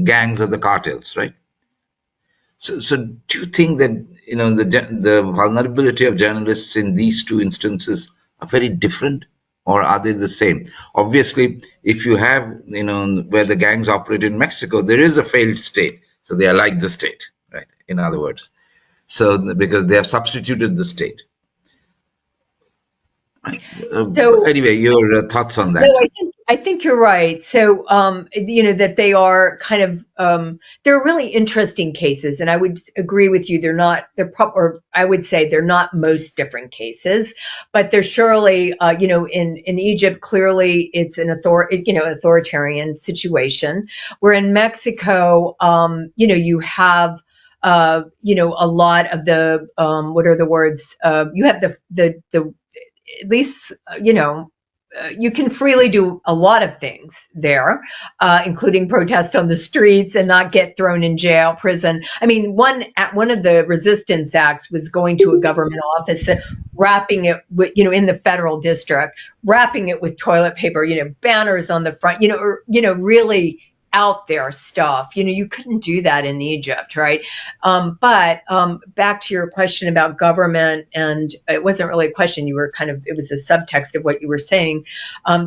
gangs of the cartels, right? So do you think that the vulnerability of journalists in these two instances are very different, or are they the same? Obviously, if you have where the gangs operate in Mexico, there is a failed state, so they are like the state, right? In other words, so because they have substituted the state. Right. So anyway, your thoughts on that? No, I think you're right. So, that they are kind of, they're really interesting cases, and I would agree with you. Or I would say they're not most different cases, but they're surely, in Egypt, clearly it's an authoritarian situation. Where in Mexico, you have, a lot of the, what are the words? You have the at least, you can freely do a lot of things there, including protest on the streets and not get thrown in jail, prison. I mean, one of the resistance acts was going to a government office, wrapping it with, in the federal district, wrapping it with toilet paper, banners on the front, really out there stuff. You couldn't do that in Egypt, right? But back to your question about government, and it wasn't really a question. It was a subtext of what you were saying.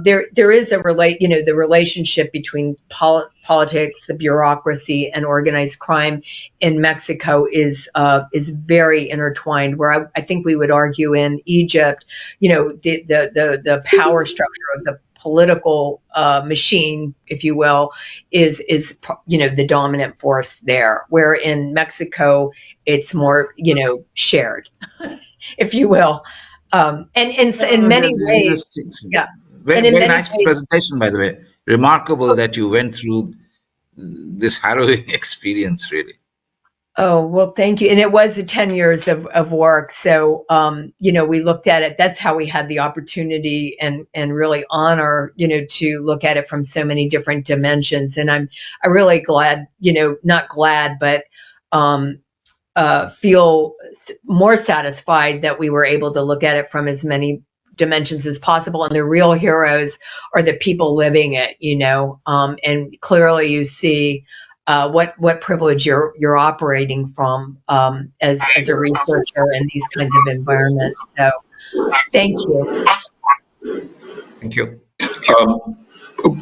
There is the relationship between politics, the bureaucracy, and organized crime in Mexico is very intertwined. Where I think we would argue in Egypt, the power structure of the political machine, if you will, is the dominant force there. Where in Mexico, it's more shared, if you will, and in many ways, yeah. And in Very many nice ways, presentation, by the way. Remarkable that you went through this harrowing experience, really. oh, well, thank you. And it was 10 years of work. So, we looked at it. That's how we had the opportunity and really honor, to look at it from so many different dimensions. And I'm really glad, not glad, but feel more satisfied that we were able to look at it from as many dimensions as possible. And the real heroes are the people living it, and clearly you see what privilege you're operating from as a researcher in these kinds of environments. So thank you. Thank you.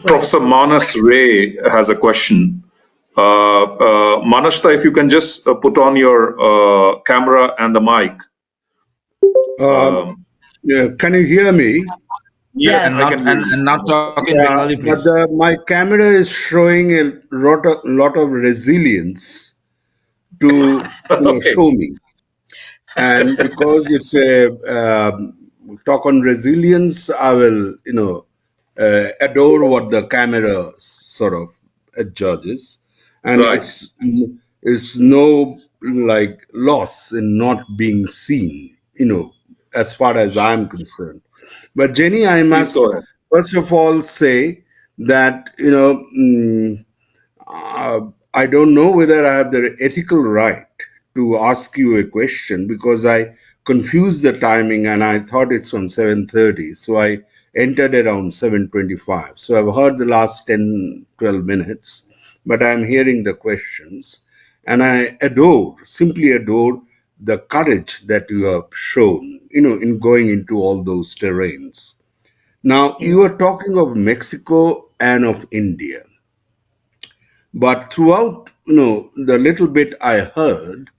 Professor Manas Ray has a question. Manashta, if you can just put on your camera and the mic. Yeah, can you hear me? Yes, Yes. I can hear you. And not talking Yeah, Bengali, but please. my camera is showing a lot of resilience to Okay. show me, and because it's a talk on resilience, I will adore what the camera sort of judges, and Right. it's no like loss in not being seen, as far as I'm concerned. But Jenny, I Please must go ahead. first of all say that I don't know whether I have the ethical right to ask you a question because I confused the timing and I thought it's from 7:30, so I entered around 7:25. So I've heard the last 10, 12 minutes, but I'm hearing the questions, and I simply adore the courage that you have shown, in going into all those terrains. Now, you are talking of Mexico and of India. But throughout, the little bit I heard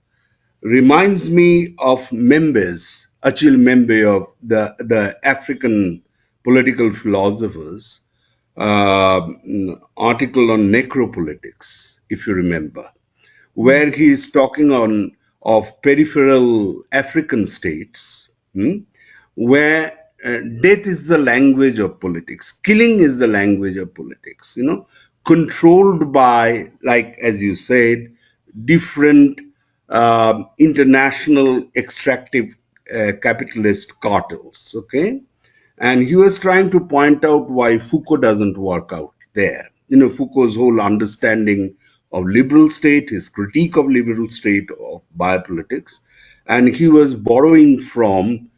reminds me of Membes, Achille Membe of the African political philosophers, article on necropolitics, if you remember, where he is talking on of peripheral African states, where death is the language of politics, killing is the language of politics, controlled by, like as you said, different international extractive capitalist cartels. Okay, and he was trying to point out why Foucault doesn't work out there. Foucault's whole understanding of liberal state, his critique of liberal state of biopolitics, and he was borrowing from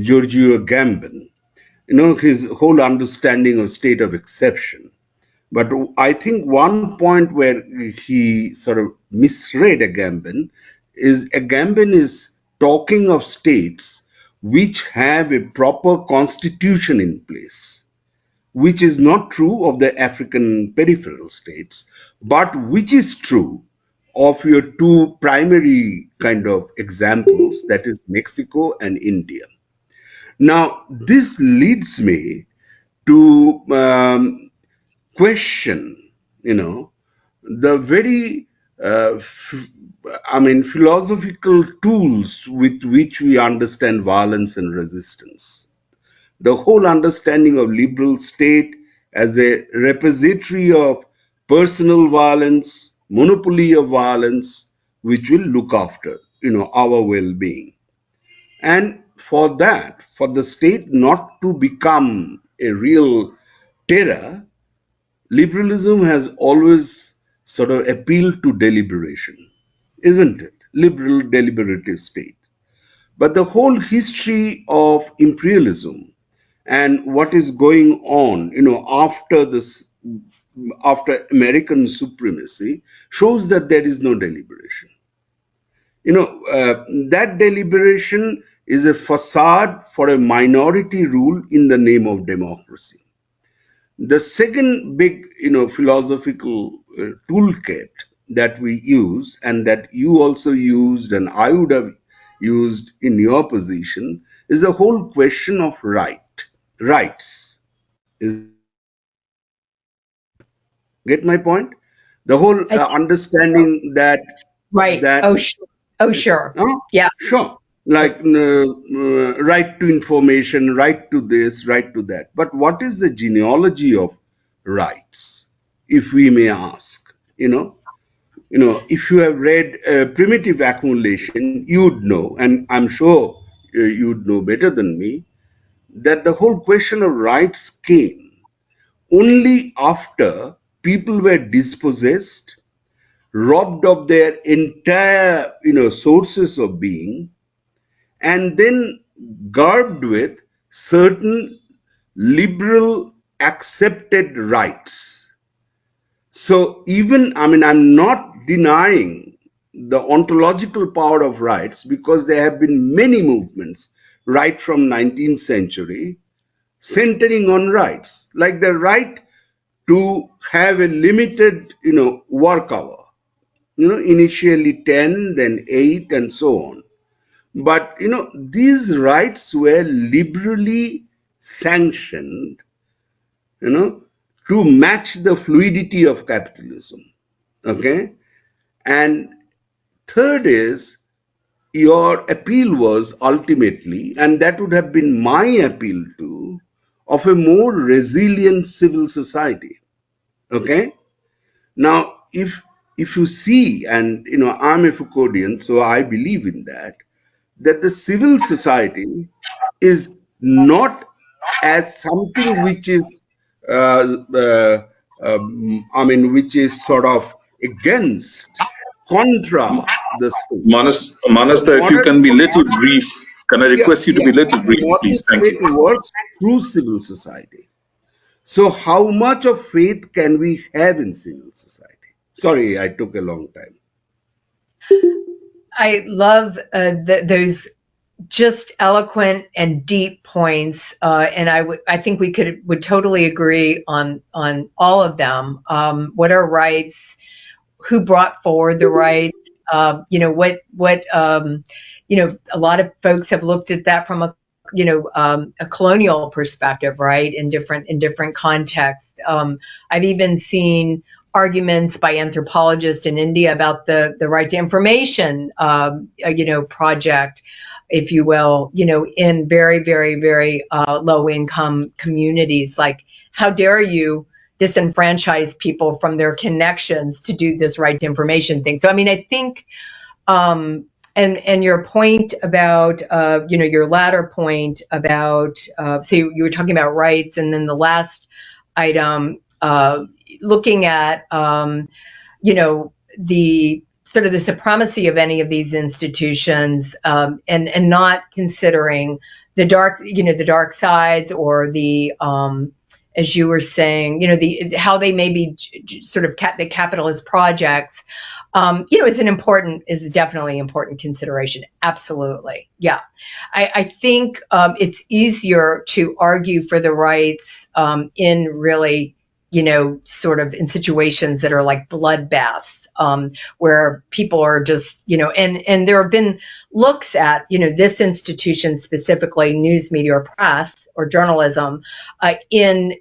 Giorgio Agamben, his whole understanding of state of exception. But I think one point where he sort of misread Agamben is talking of states which have a proper constitution in place, which is not true of the African peripheral states, but which is true of your two primary kind of examples, that is Mexico and India. Now, this leads me to question, the very, philosophical tools with which we understand violence and resistance. The whole understanding of liberal state as a repository of personal violence, monopoly of violence, which will look after, our well-being. And for that, for the state not to become a real terror, liberalism has always sort of appealed to deliberation, isn't it? Liberal deliberative state. But the whole history of imperialism and what is going on, after this after American supremacy shows that there is no deliberation. That deliberation is a facade for a minority rule in the name of democracy. The second big, philosophical toolkit that we use, and that you also used and I would have used in your position, is the whole question of rights. Get my point? The whole understanding that Right. that Oh, sure. Oh, sure. Yeah. sure, like right to information, right to this, right to that. But what is the genealogy of rights, if we may ask? If you have read primitive accumulation, you'd know, and I'm sure you'd know better than me, that the whole question of rights came only after people were dispossessed, robbed of their entire sources of being, and then garbed with certain liberal accepted rights. So even, I'm not denying the ontological power of rights, because there have been many movements right from 19th century centering on rights, like the right to have a limited work hour, initially 10, then 8, and so on. But these rights were liberally sanctioned, to match the fluidity of capitalism. Okay. And third is, your appeal was ultimately, and that would have been my appeal too, of a more resilient civil society. Okay. Now, if you see, and I'm a Foucauldian, so I believe in that the civil society is not as something which is, uh, uh, which is sort of against, contra the state. The Manasta, if you modern, can be little brief, can I yeah, request you to yeah, be little the brief, modern please? Thank state you. works through civil society. So how much of faith can we have in civil society? Sorry, I took a long time. I love those just eloquent and deep points, and I think we would totally agree on all of them. What are rights? Who brought forward the rights? A lot of folks have looked at that from a colonial perspective, right? In different contexts. I've even seen arguments by anthropologists in India about the right to information, project, if you will, in very, very, very low income communities. Like, how dare you disenfranchise people from their connections to do this right to information thing? So, I think, and your point about, your latter point about, so you were talking about rights, and then the last item, looking at, the sort of the supremacy of any of these institutions, and not considering the dark sides, or the, as you were saying, how they may be sort of the capitalist projects, is definitely important consideration. Absolutely. Yeah. I think it's easier to argue for the rights in really, sort of in situations that are like bloodbaths, where people are just, and there have been looks at, this institution, specifically news media or press or journalism, in,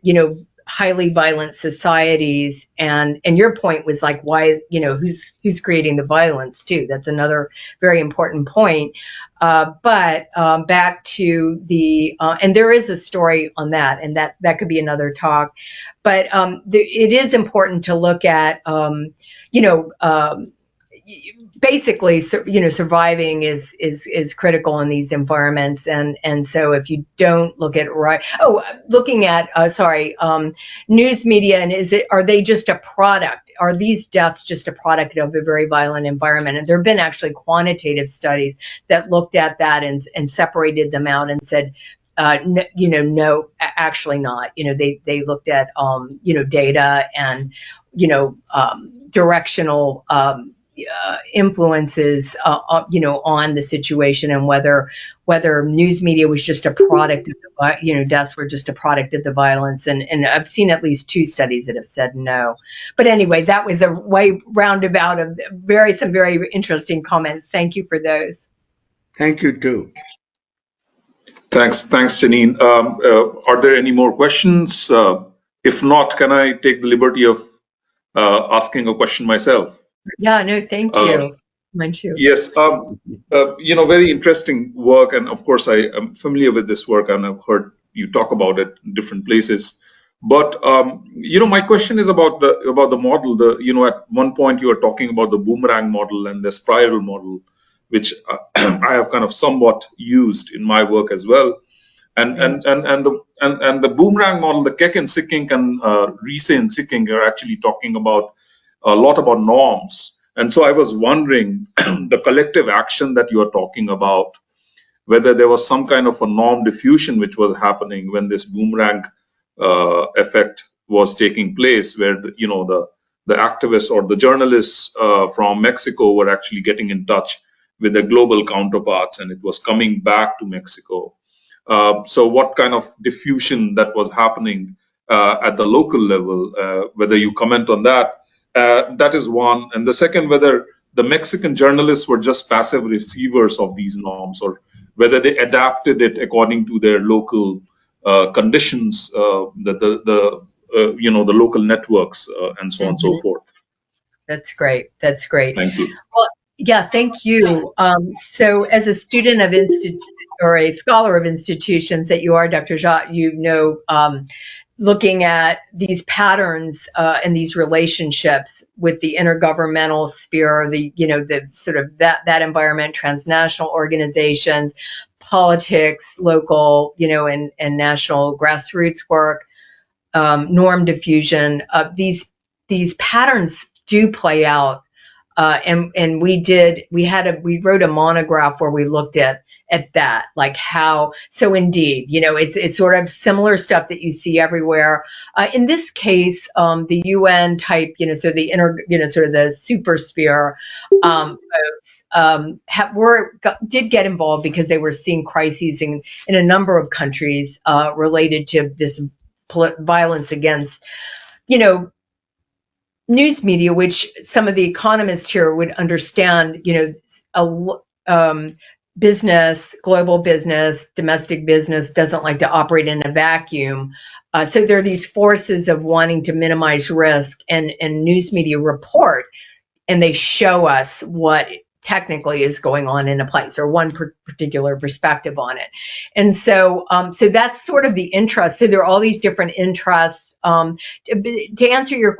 highly violent societies, and your point was like, why, who's creating the violence too? That's another very important point. But back to the, and there is a story on that, and that could be another talk. But it is important to look at, basically, surviving is critical in these environments, and so if you don't look at looking at news media, and are they just a product? Are these deaths just a product of a very violent environment? And there have been actually quantitative studies that looked at that and separated them out and said, no, actually not. They looked at data and directional influences on the situation, and whether news media was just a product of deaths were just a product of the violence. And I've seen at least 2 studies that have said no. But anyway, that was a way roundabout of some very interesting comments. Thank you for those. Thank you too. Thanks, Jeannine. Are there any more questions? If not, can I take the liberty of asking a question myself? Yeah, no, thank you. Mine too. Yes, very interesting work, and of course I am familiar with this work, and I've heard you talk about it in different places. But my question is about the model. At one point you were talking about the boomerang model and the spiral model, which I have kind of somewhat used in my work as well. And the boomerang model, the Keck and Sikkink and Riese and Sikkink are actually talking about a lot about norms. And so I was wondering, the collective action that you are talking about, whether there was some kind of a norm diffusion which was happening when this boomerang effect was taking place, where the activists or the journalists from Mexico were actually getting in touch with their global counterparts, and it was coming back to Mexico. So what kind of diffusion that was happening at the local level, whether you comment on that. That is one. And the second, whether the Mexican journalists were just passive receivers of these norms, or whether they adapted it according to their local conditions, the local networks, and so on and so forth. That's great. That's great. Thank you. Well, yeah, thank you. So as a student of or a scholar of institutions that you are, Dr. Jha, looking at these patterns and these relationships with the intergovernmental sphere, the sort of that environment, transnational organizations, politics, local, and national grassroots work, norm diffusion. These patterns do play out, and we wrote a monograph where we looked at that, like how. So indeed, it's sort of similar stuff that you see everywhere. In this case, the UN type, so the sort of the supersphere folks did get involved because they were seeing crises in a number of countries related to this violence against, news media, which some of the economists here would understand, business, global business, domestic business doesn't like to operate in a vacuum. So there are these forces of wanting to minimize risk, and news media report, and they show us what technically is going on in a place, or one particular perspective on it. And so that's sort of the interest. So there are all these different interests to answer your,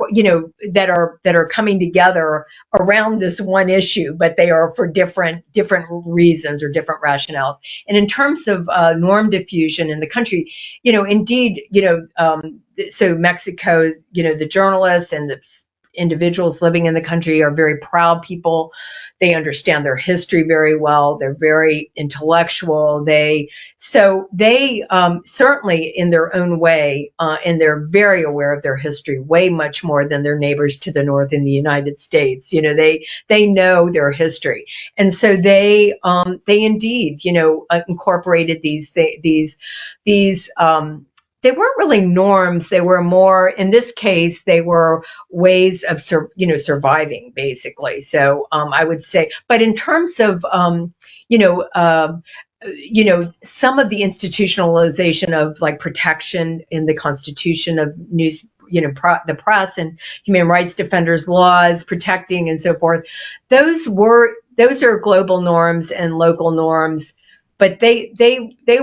that are coming together around this one issue, but they are for different reasons or different rationales. And in terms of norm diffusion in the country, indeed, so Mexico's, the journalists and the individuals living in the country are very proud people. They understand their history very well. They're very intellectual. They certainly in their own way, and they're very aware of their history, way much more than their neighbors to the north in the United States. They know their history, and so they indeed incorporated these they weren't really norms. They were more, in this case, they were ways of surviving, basically. So I would say, but in terms of some of the institutionalization of like protection in the Constitution of news, the press and human rights defenders laws protecting and so forth, those are global norms and local norms. But they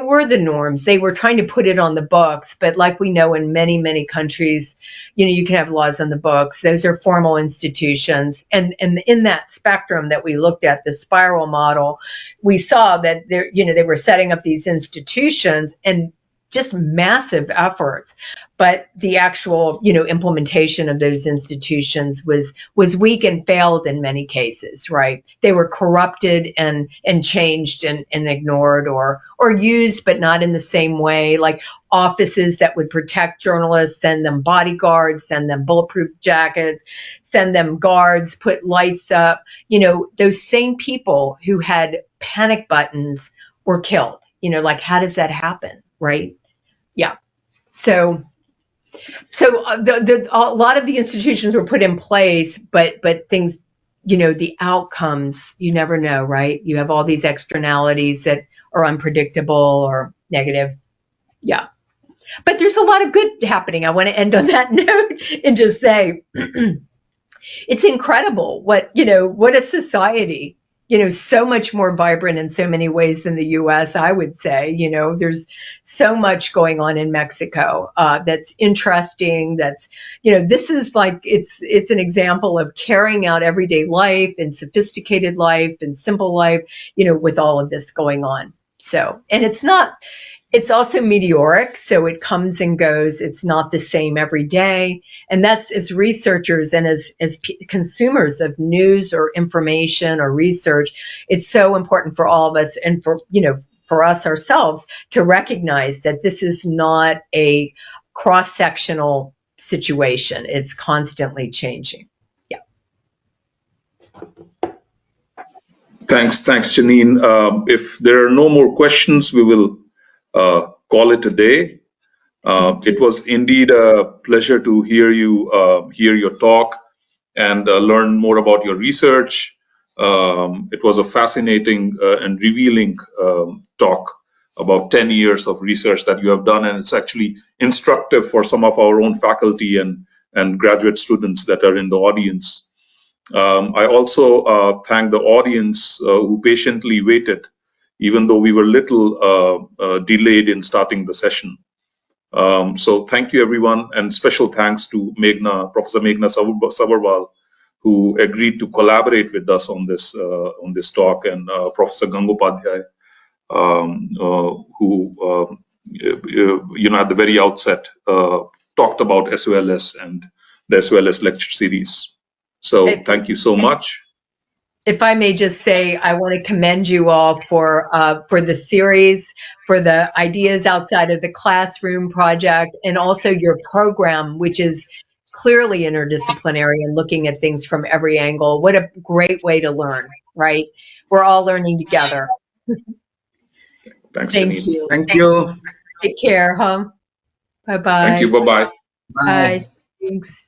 were the norms. They were trying to put it on the books. But like we know in many, many countries, you can have laws on the books. Those are formal institutions. And in that spectrum that we looked at, the spiral model, we saw that they were setting up these institutions, and just massive efforts, but the actual, implementation of those institutions was weak and failed in many cases, right? They were corrupted and changed and ignored or used, but not in the same way. Like offices that would protect journalists, send them bodyguards, send them bulletproof jackets, send them guards, put lights up. Those same people who had panic buttons were killed. Like, how does that happen, right? Yeah. So a lot of the institutions were put in place, but things, the outcomes, you never know, right? You have all these externalities that are unpredictable or negative. Yeah. But there's a lot of good happening. I want to end on that note and just say it's incredible what a society, so much more vibrant in so many ways than the US, I would say. There's so much going on in Mexico that's interesting. That's, this is like, it's an example of carrying out everyday life and sophisticated life and simple life, with all of this going on. So, and it's also meteoric, so it comes and goes. It's not the same every day. And that's, as researchers and as consumers of news or information or research, it's so important for all of us and for us ourselves to recognize that this is not a cross-sectional situation. It's constantly changing. Yeah. Thanks, Jeannine. If there are no more questions, we will call it a day. It was indeed a pleasure to hear your talk and learn more about your research. It was a fascinating and revealing talk about 10 years of research that you have done, and it's actually instructive for some of our own faculty and graduate students that are in the audience. I also thank the audience who patiently waited, even though we were little delayed in starting the session. So thank you, everyone, and special thanks to Professor Meghna Sabharwal, who agreed to collaborate with us on this talk, and Professor Gangopadhyay, who at the very outset talked about SoLS and the SoLS lecture series. So thank you so much. If I may just say, I want to commend you all for the series, for the ideas outside of the classroom project, and also your program, which is clearly interdisciplinary and looking at things from every angle. What a great way to learn, right? We're all learning together. Thanks, Thank Jeannine. you. Thank you. Take care, huh? Bye-bye. Thank you. Bye-bye. Bye. Thanks.